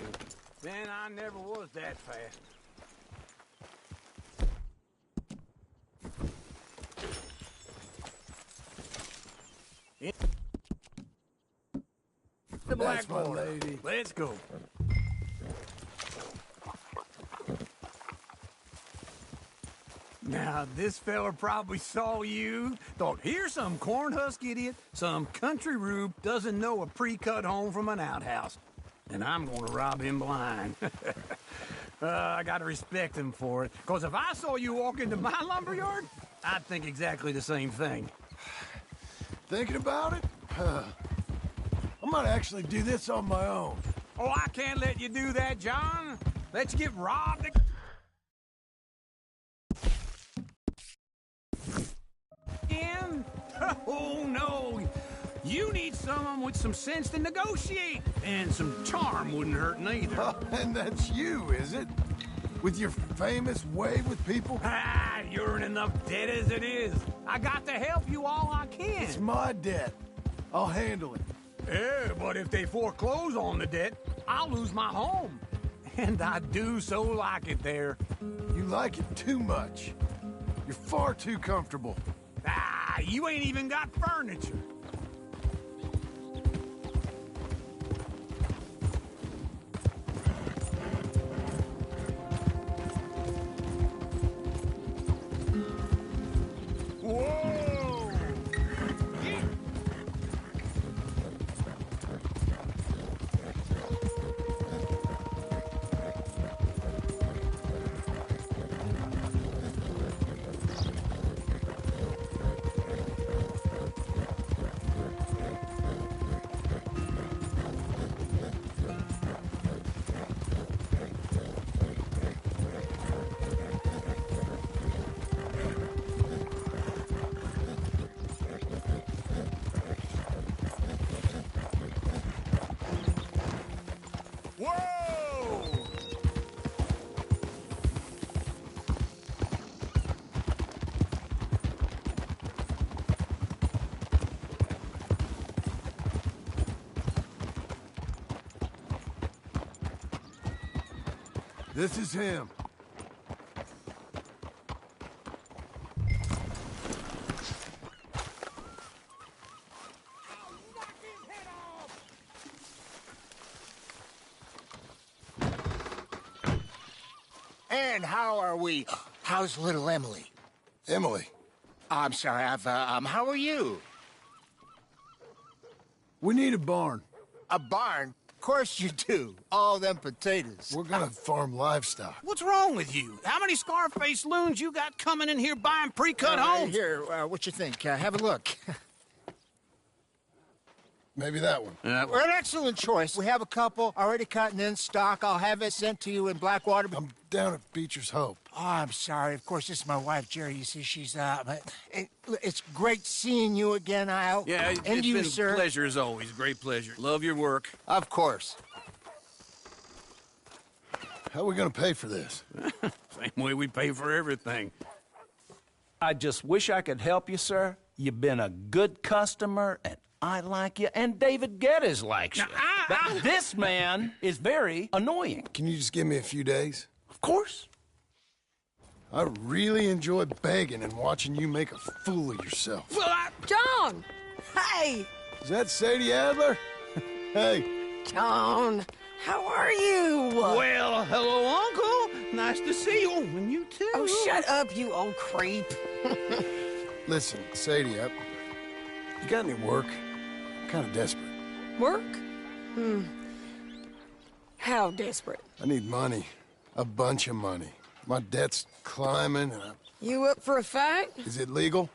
Man, I never was that fast. The That's my Blackwater. lady. Let's go. Now, this fella probably saw you, thought, here's some cornhusk idiot, some country rube doesn't know a pre-cut home from an outhouse. And I'm gonna rob him blind. I gotta respect him for it, because if I saw you walk into my lumberyard, I'd think exactly the same thing. Thinking about it? I might actually do this on my own. Oh, I can't let you do that, John. Let you get robbed again? Oh, no. You need someone with some sense to negotiate. And some charm wouldn't hurt neither. Oh, and that's you, is it? With your famous way with people? Ah, you're in enough debt as it is. I got to help you all I can. It's my debt. I'll handle it. Yeah, but if they foreclose on the debt, I'll lose my home. And I do so like it there. You like it too much. You're far too comfortable. Ah, you ain't even got furniture. Whoa! This is him. And how are we? How's little Emily? Emily. I'm sorry, how are you? We need a barn. A barn? Of course you do. All them potatoes. We're gonna farm livestock. What's wrong with you? How many Scarface loons you got coming in here buying pre-cut homes? Here, what you think? Have a look. Maybe that one. We're an excellent choice. We have a couple already cut and in stock. I'll have it sent to you in Blackwater. I'm down at Beecher's Hope. Oh, I'm sorry. Of course, this is my wife, Jerry. You see, she's but it's great seeing you again, Al. Yeah, and it's you, been sir. a pleasure as always. Great pleasure. Love your work. Of course. How are we gonna pay for this? Same way we pay for everything. I just wish I could help you, sir. You've been a good customer, and I like you, and David Geddes likes you. But this man is very annoying. Can you just give me a few days? Of course. I really enjoy begging and watching you make a fool of yourself. Well, John! Hey! Is that Sadie Adler? Hey. John, how are you? Well, hello, Uncle. nice to see you. Oh, and you too. Oh, shut up, you old creep. Listen, Sadie, you got any work? I'm kind of desperate. Work? How desperate? I need money. A bunch of money. My debt's climbing, and You up for a fight? Is it legal?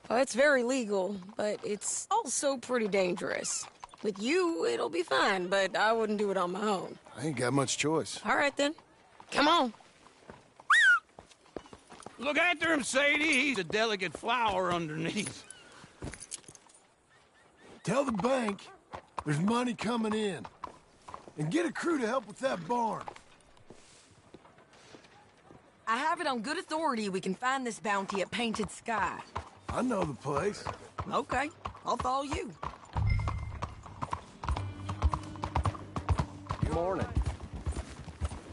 Well, it's very legal, but it's also pretty dangerous. With you, it'll be fine, but I wouldn't do it on my own. I ain't got much choice. All right, then. Come on. Look after him, Sadie. He's a delicate flower underneath. Tell the bank there's money coming in. And get a crew to help with that barn. I have it on good authority we can find this bounty at Painted Sky. I know the place. Okay, I'll follow you. Good morning.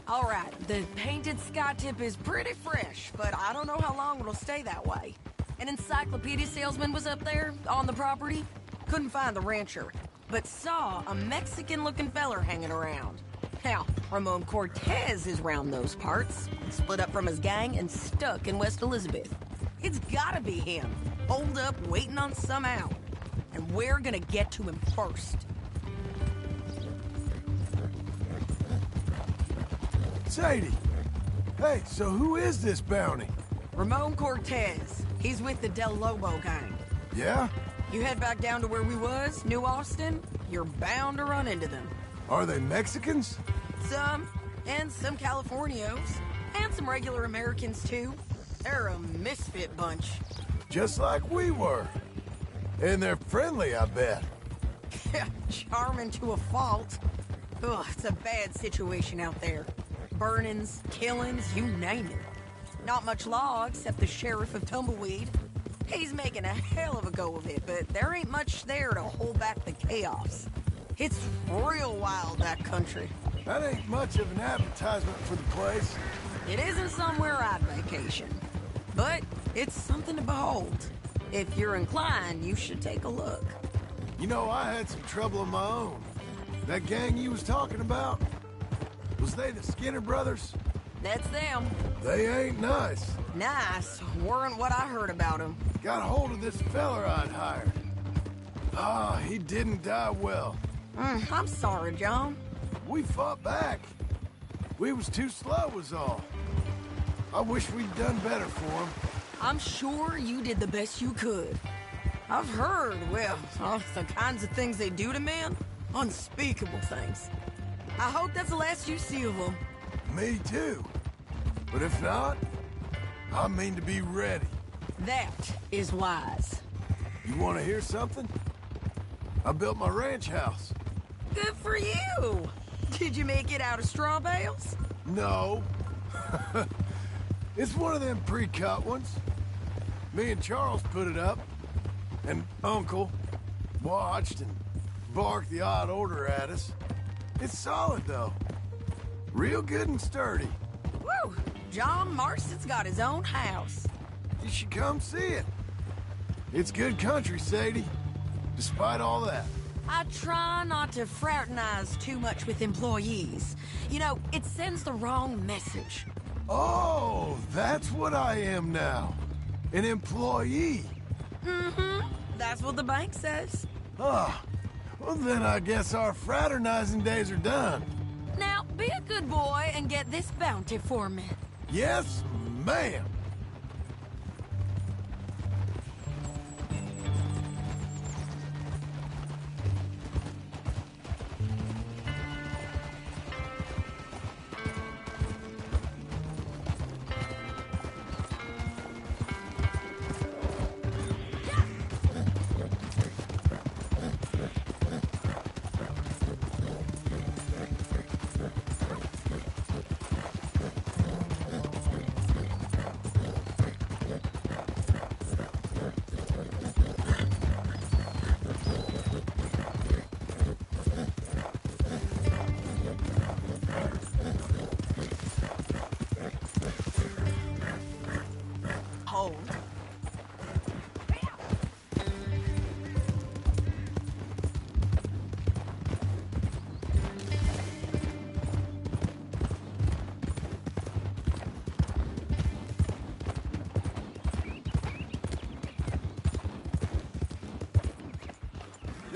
All right, the Painted Sky tip is pretty fresh, but I don't know how long it'll stay that way. An encyclopedia salesman was up there on the property. Couldn't find the rancher, but saw a Mexican-looking feller hanging around. Now, Ramon Cortez is round those parts, split up from his gang and stuck in West Elizabeth. It's gotta be him, holed up waiting on some out. And we're gonna get to him first. Sadie! Hey, so who is this bounty? Ramon Cortez. He's with the Del Lobo gang. Yeah? You head back down to where we was, New Austin, you're bound to run into them. Are they Mexicans? Some, and some Californios, and some regular Americans too. They're a misfit bunch. Just like we were. And they're friendly, I bet. Charming to a fault. Ugh, it's a bad situation out there. Burnings, killings, you name it. Not much law except the sheriff of Tumbleweed. He's making a hell of a go of it, but there ain't much there to hold back the chaos. It's real wild, that country. That ain't much of an advertisement for the place. It isn't somewhere I'd vacation, but it's something to behold. If you're inclined, you should take a look. You know, I had some trouble of my own. That gang you was talking about, was they the Skinner brothers? That's them. They ain't nice. Nice weren't what I heard about them. Got hold of this feller I'd hired. Ah, he didn't die well. I'm sorry, John. We fought back. We was too slow was all. I wish we'd done better for him. I'm sure you did the best you could. I've heard, well, the kinds of things they do to men. Unspeakable things. I hope that's the last you see of them. Me too. But if not, I mean to be ready. That is wise. You want to hear something? I built my ranch house. Good for you. Did you make it out of straw bales? No. It's one of them pre-cut ones. Me and Charles put it up. And Uncle watched and barked the odd order at us. It's solid, though. Real good and sturdy. Woo! John Marston's got his own house. You should come see it. It's good country, Sadie. Despite all that. I try not to fraternize too much with employees. You know, it sends the wrong message. Oh, that's what I am now. An employee. Mm-hmm. That's what the bank says. Ah, well then I guess our fraternizing days are done. Now, be a good boy and get this bounty for me. Yes, ma'am.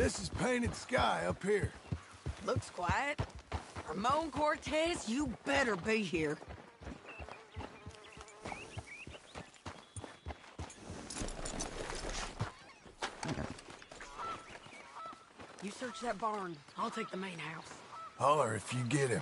This is painted sky up here. Looks quiet. Ramon Cortez, you better be here. You search that barn. I'll take the main house. Holler if you get him.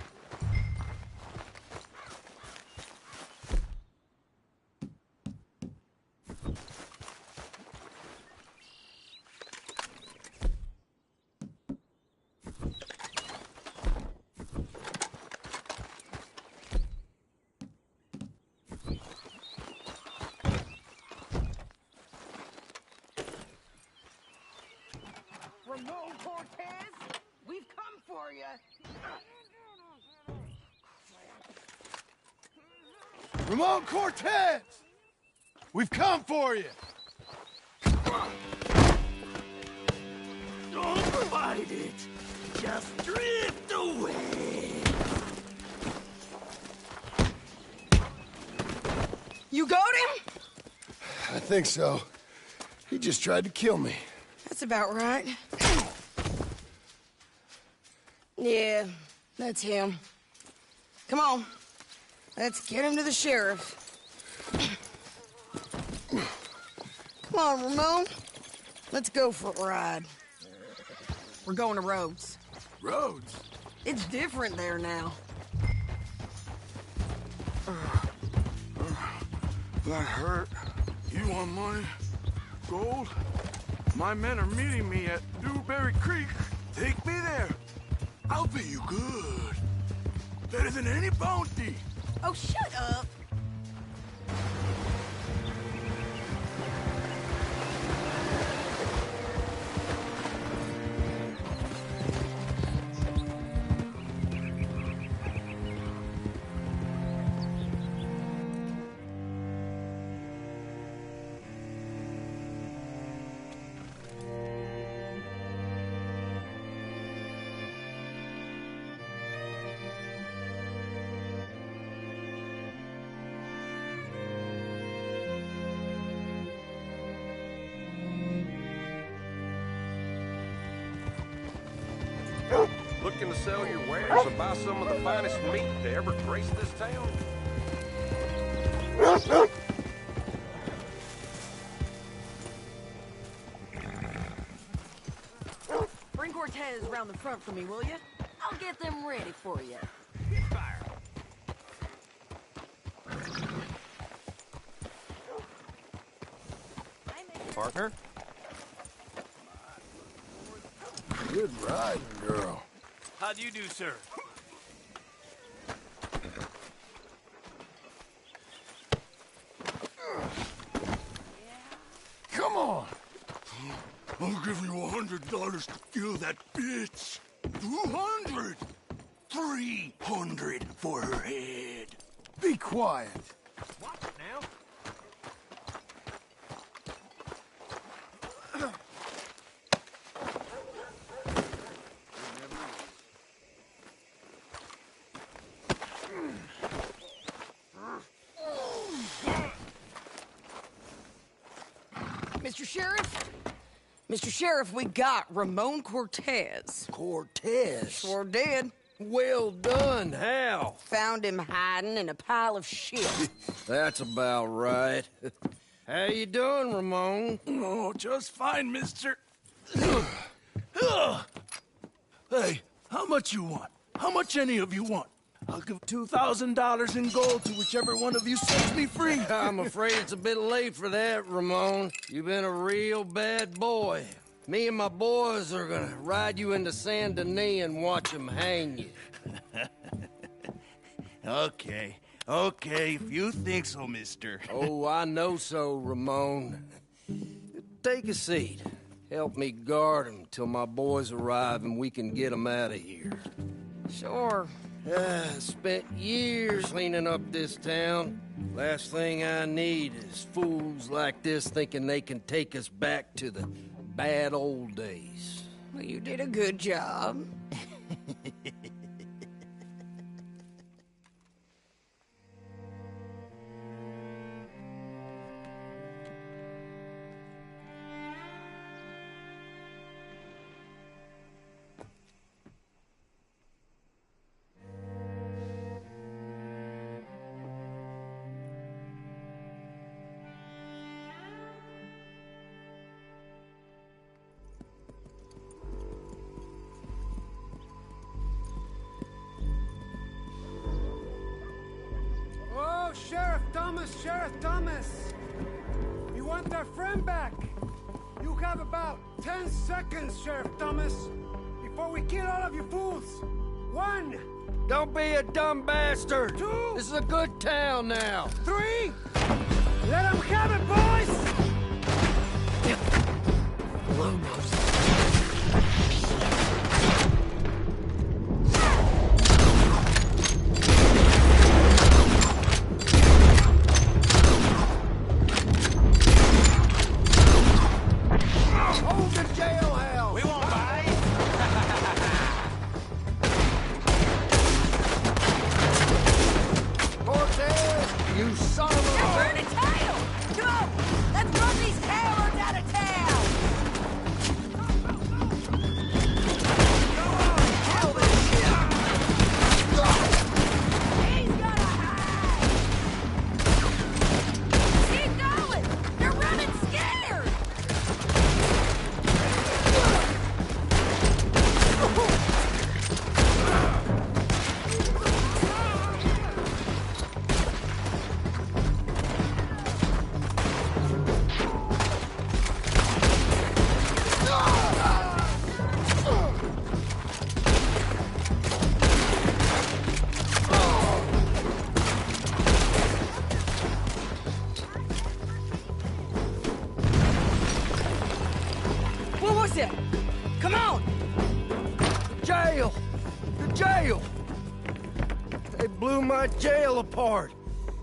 Ramon Cortez, we've come for you. Ramon Cortez! We've come for you! Don't fight it. Just drift away. You got him? I think so. He just tried to kill me. That's about right. Yeah, that's him. Come on. Let's get him to the sheriff. Come on, Ramon. Let's go for a ride. We're going to Rhodes. Rhodes? It's different there now. That hurt. You want money? Gold? My men are meeting me at Dewberry Creek. Take me there. I'll pay you good. Better than any bounty. Oh, shut up. Looking to sell your wares or buy some of the finest meat to ever grace this town? Bring Cortez around the front for me, will you? I'll get them ready for you. Fire. Partner? Good riding, girl. How do you do, sir? Come on. I'll give you $100 to kill that bitch. 200. 300 for her head. Be quiet. Watch it now. Mr. Sheriff? Mr. Sheriff, we got Ramon Cortez. Cortez? Sure did. Well done. How? Found him hiding in a pile of shit. That's about right. How you doing, Ramon? Oh, just fine, mister. Hey, how much you want? How much any of you want? I'll give $2,000 in gold to whichever one of you sets me free. I'm afraid it's a bit late for that, Ramon. You've been a real bad boy. Me and my boys are gonna ride you into Saint Denis and watch them hang you. Okay, if you think so, mister. Oh, I know so, Ramon. Take a seat. Help me guard them till my boys arrive and we can get them out of here. Sure. Spent years cleaning up this town. Last thing I need is fools like this thinking they can take us back to the bad old days. Well, you did a good job. Thomas, Sheriff Thomas! You want our friend back? You have about 10 seconds, Sheriff Thomas, before we kill all of you fools. 1. Don't be a dumb bastard. 2. This is a good town now. 3. Let them have it, boys! Hold the jailhouse. We won't buy. Cortez, you son of a... They're burning tail! Come on! Let's run these cowards out of town! Kill this shit. He's gonna hide! Keep going! They're running scared! What was it? Come on! Jail! The jail! They blew my jail apart.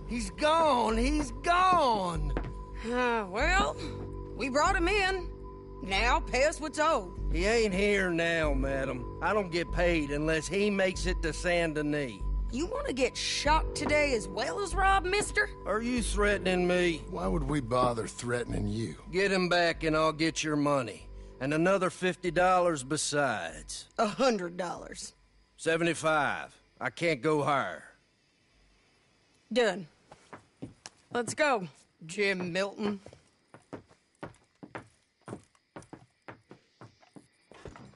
He's gone. He's gone. Well, we brought him in. Now pay us what's owed. He ain't here now, madam. I don't get paid unless he makes it to Saint Denis. You want to get shot today as well as Rob, mister? Are you threatening me? Why would we bother threatening you? Get him back and I'll get your money. And another $50 besides. $100. 75. I can't go higher. Done. Let's go, Jim Milton.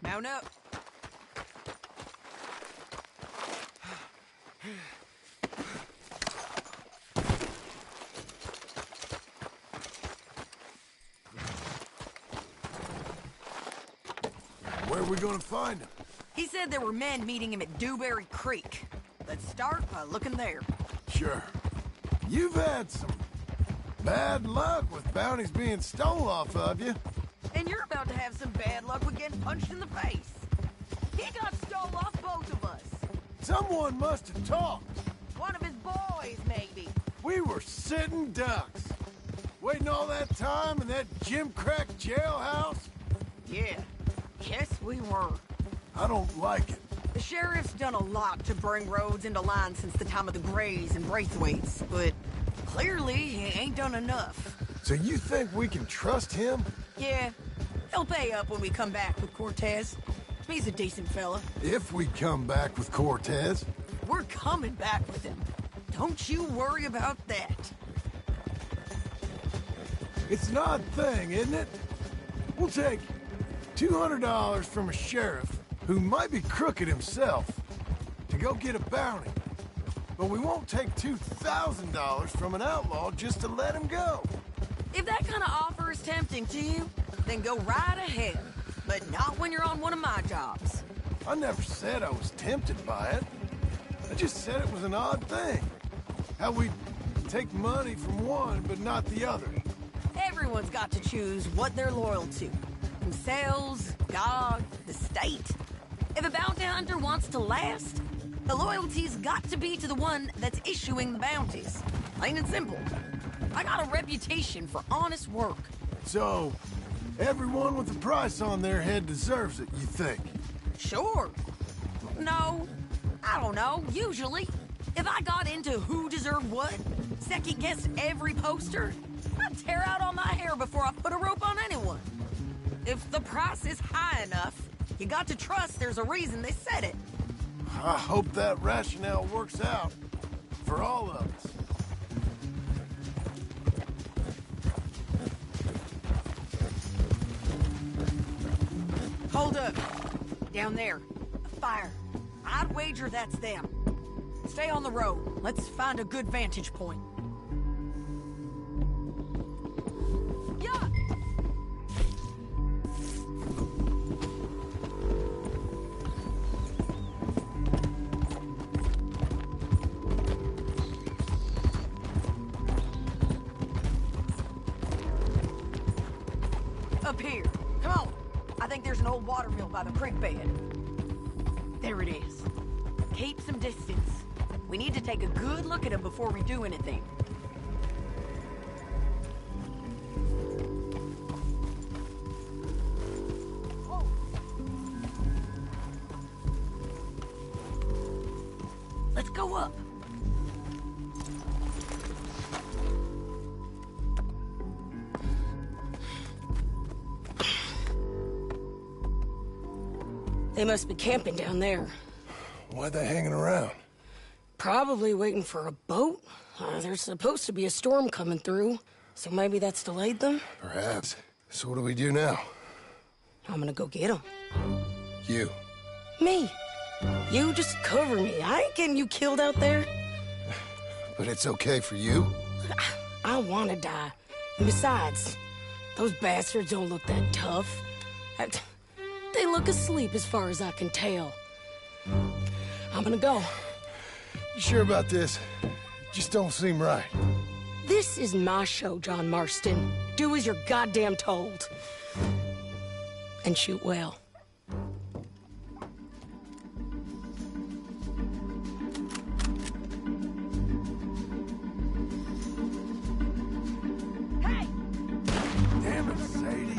Mount up. Where are we gonna find him? He said there were men meeting him at Dewberry Creek. Let's start by looking there. Sure. You've had some bad luck with bounties being stole off of you. And you're about to have some bad luck with getting punched in the face. He got stole off both of us. Someone must have talked. One of his boys, maybe. We were sitting ducks. Waiting all that time in that gimcrack jailhouse. Yeah. Yes, we were. I don't like it. The sheriff's done a lot to bring roads into line since the time of the Grays and Braithwaites, but clearly he ain't done enough. So you think we can trust him? Yeah, he'll pay up when we come back with Cortez. He's a decent fella. If we come back with Cortez. We're coming back with him. Don't you worry about that. It's an odd thing, isn't it? We'll take $200 from a sheriff who might be crooked himself to go get a bounty. But we won't take $2,000 from an outlaw just to let him go. If that kind of offer is tempting to you, then go right ahead. But not when you're on one of my jobs. I never said I was tempted by it. I just said it was an odd thing. How we take money from one but not the other. Everyone's got to choose what they're loyal to. Themselves, God, the state. If a bounty hunter wants to last, the loyalty's got to be to the one that's issuing the bounties. Plain and simple. I got a reputation for honest work. So, everyone with a price on their head deserves it, you think? Sure. No, I don't know, usually. If I got into who deserved what, second-guessed every poster, I'd tear out all my hair before I put a rope on anyone. If the price is high enough, you got to trust there's a reason they said it. I hope that rationale works out for all of us. Hold up. Down there. A fire. I'd wager that's them. Stay on the road. Let's find a good vantage point. There's an old water mill by the creek bed. There it is. Keep some distance. We need to take a good look at him before we do anything. Let's go up. They must be camping down there. Why are they hanging around? Probably waiting for a boat. There's supposed to be a storm coming through, so maybe that's delayed them? Perhaps. So what do we do now? I'm gonna go get them. You. Me. You just cover me. I ain't getting you killed out there. But it's okay for you? I want to die. And besides, those bastards don't look that tough. They look asleep as far as I can tell. I'm gonna go. You sure about this? Just don't seem right. This is my show, John Marston. Do as you're goddamn told. And shoot well. Damn it, Sadie.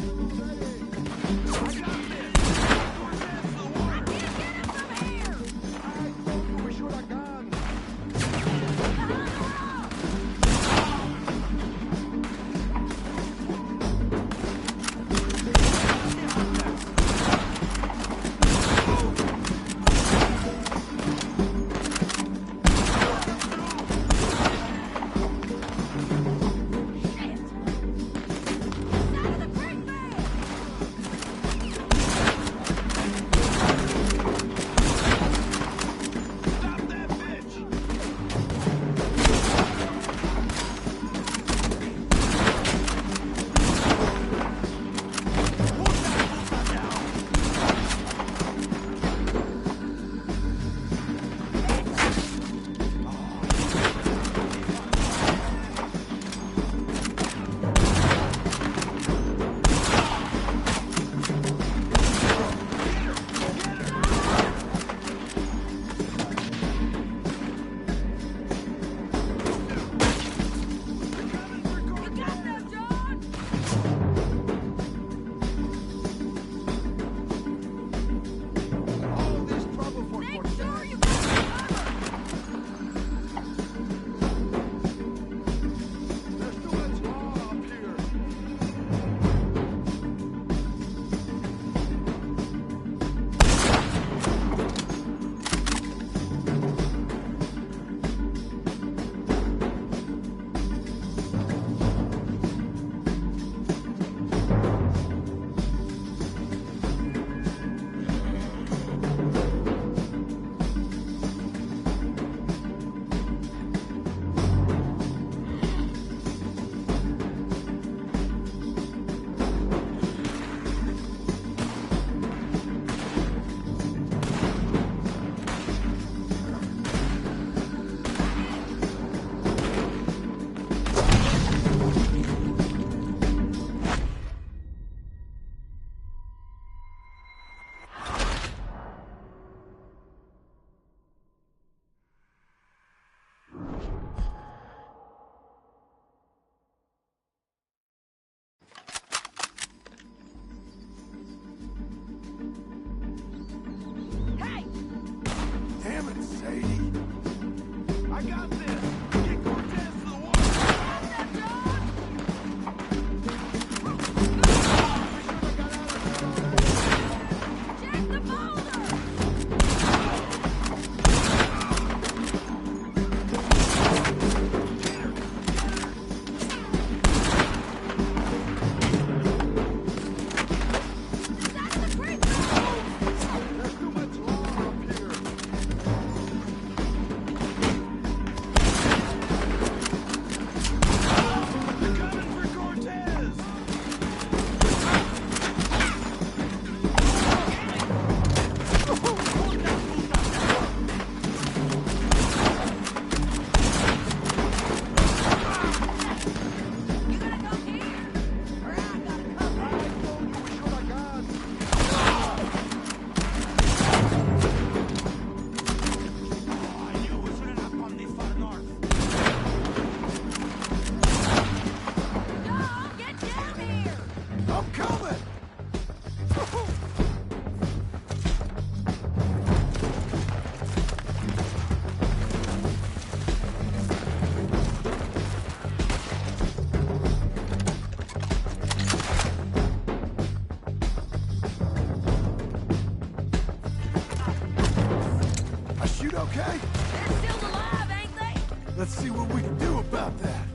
dude okay? They're still alive, ain't they? Let's see what we can do about that.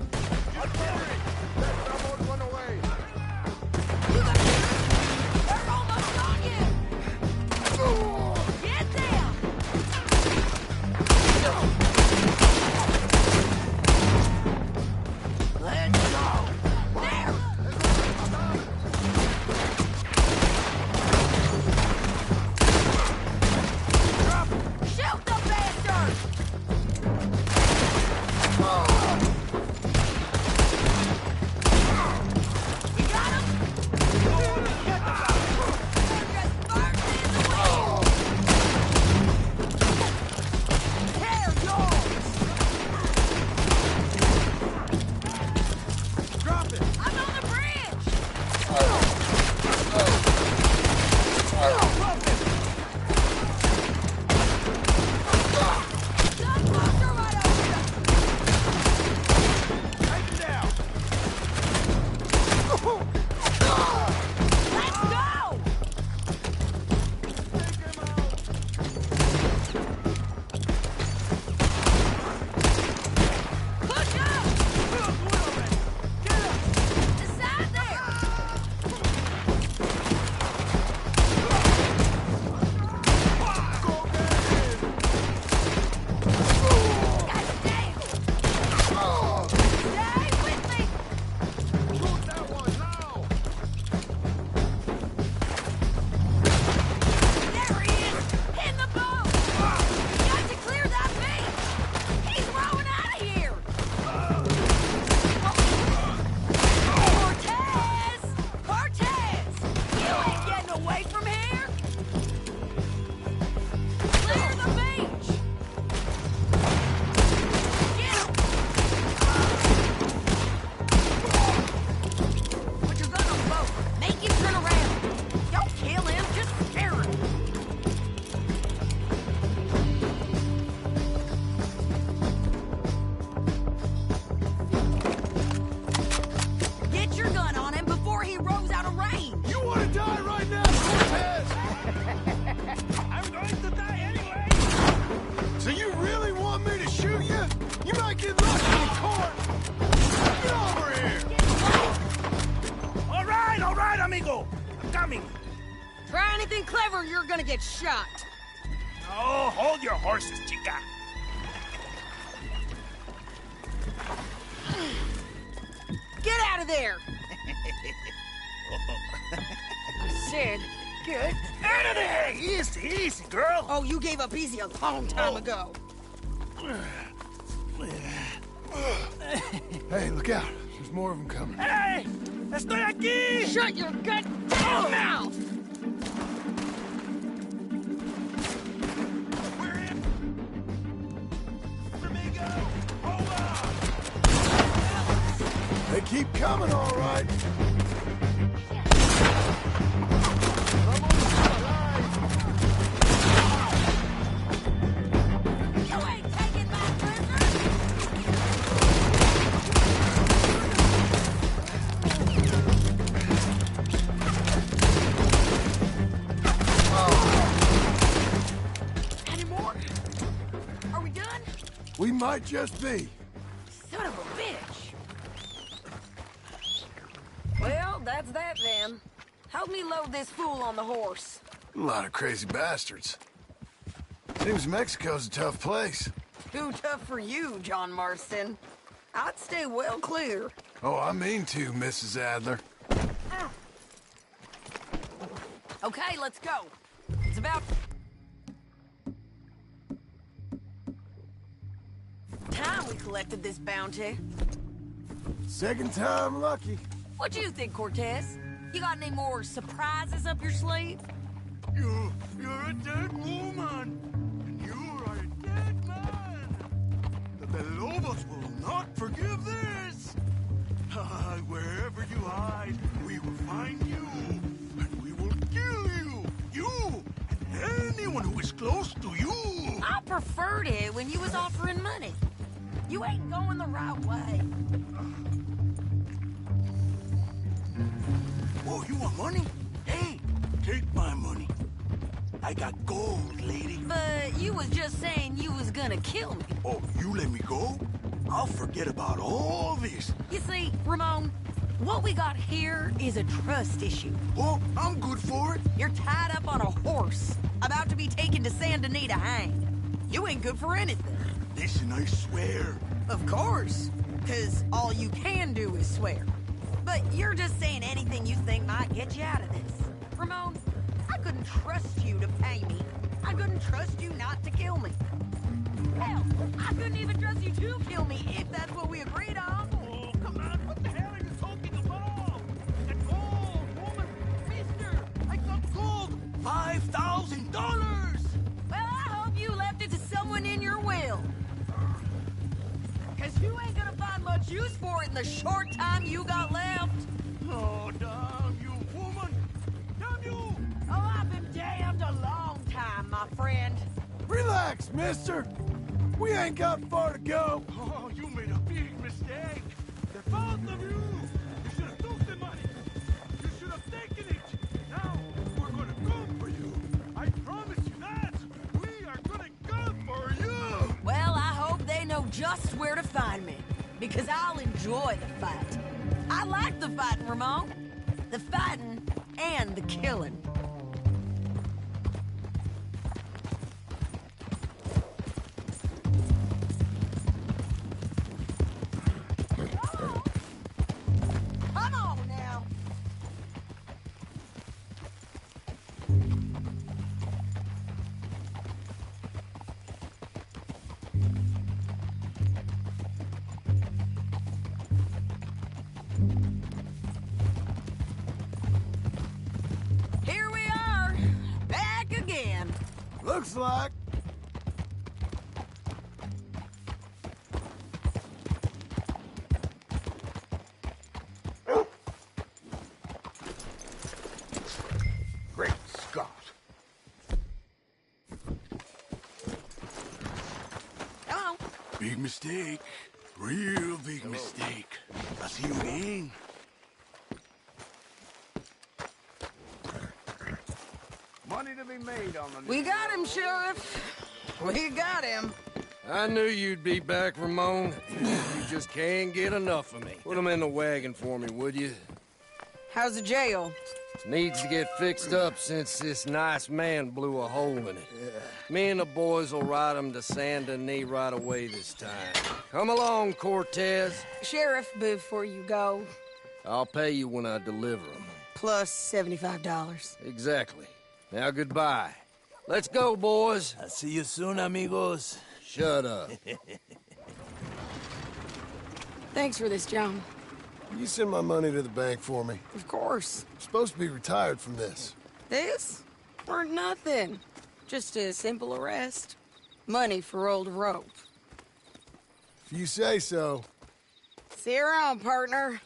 Run away. They're almost on you! Get them! Let's go! There! Shoot the bastard! You got him? Drop it! I'm on the bridge! Take him down! Let's go! Push up! Decide there! Stay with me! There he is! In the boat! You got to clear that beach! He's rowing out of here! Cortez! Cortez! You ain't getting away from here! Clear the beach! Get him! Put your gun on the boat. Make him turn around. Don't kill him, just scare him. Get your gun on him before he rows out of range. You want to die right now, Cortez? I'm going to die anyway. So you really want me to shoot you? You might get lucky in court. Get over here! All right, amigo. I'm coming. Try anything clever, you're gonna get shot. Oh, hold your horses, chica. Get out of there! I said, get Out of there! Easy, easy, girl. Oh, you gave up easy a long time ago. Hey, look out. There's more of them coming. Hey! Estoy aquí! Shut your goddamn mouth! We're in. Amigo, hold on. They keep coming, all right. You ain't taking my prisoner! Any more? Are we done? We might just be. Son of a bitch! Well, that's that then. Help me load this fool on the horse. A lot of crazy bastards. Seems Mexico's a tough place. Too tough for you, John Marston. I'd stay well clear. Oh, I mean to, Mrs. Adler. Okay, let's go. It's about time we collected this bounty. Second time lucky. What do you think, Cortez? You got any more surprises up your sleeve? You're a dead woman. And you are a dead man. The Lobos will not forgive this. Wherever you hide, we will find you. And we will kill you. You and anyone who is close to you. I preferred it when you was offering money. You ain't going the right way. Oh, you want money? Hey, take my money. I got gold, lady. But you was just saying you was gonna kill me. Oh, you let me go? I'll forget about all this. You see, Ramon, what we got here is a trust issue. Oh, I'm good for it. You're tied up on a horse, about to be taken to Saint Denis to hang. You ain't good for anything. Listen, I swear. Of course, because all you can do is swear. But you're just saying anything you think might get you out of this. Ramon, I couldn't trust you to pay me. I couldn't trust you not to kill me. Hell, I couldn't even trust you to kill me if that's what we agreed on. Oh, come on, what the hell are you talking about? I got gold, woman, mister, I got gold, $5,000! Well, I hope you left it to someone in your will. Because you ain't gonna find much use for it in the short time you got left. Oh, damn you, woman! Damn you! Oh, I've been damned a long time, my friend. Relax, mister. We ain't got far to go. Oh, you made a big mistake. The both of you. You should have took the money. You should have taken it. Now, we're gonna come for you. I promise you that. We are gonna come for you. Well, I hope they know just where to find me. Because I'll enjoy the fight. I like the fighting, Ramon. The fighting and the killing. Come on now. Here we are, back again. Looks like. Great Scott. Hello. Big mistake. Real big mistake. I'll see you again. Money to be made on the We got him, Sheriff. We got him. I knew you'd be back, Ramon. You just can't get enough of me. Put him in the wagon for me, would you? How's the jail? Needs to get fixed up since this nice man blew a hole in it. Me and the boys will ride him to Saint Denis right away this time. Come along, Cortez. Sheriff, before you go, I'll pay you when I deliver him. plus $75. Exactly. Now, goodbye. Let's go, boys. I'll see you soon, amigos. Shut up. Thanks for this, John. You send my money to the bank for me. Of course. I'm supposed to be retired from this. This? Or nothing. Just a simple arrest. Money for old rope. If you say so. See you around, partner.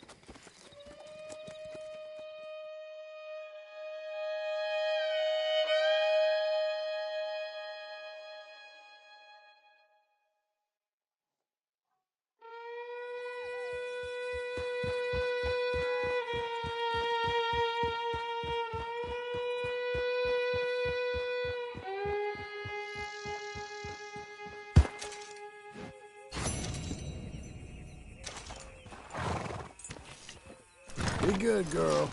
Be good, girl.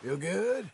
Feel good?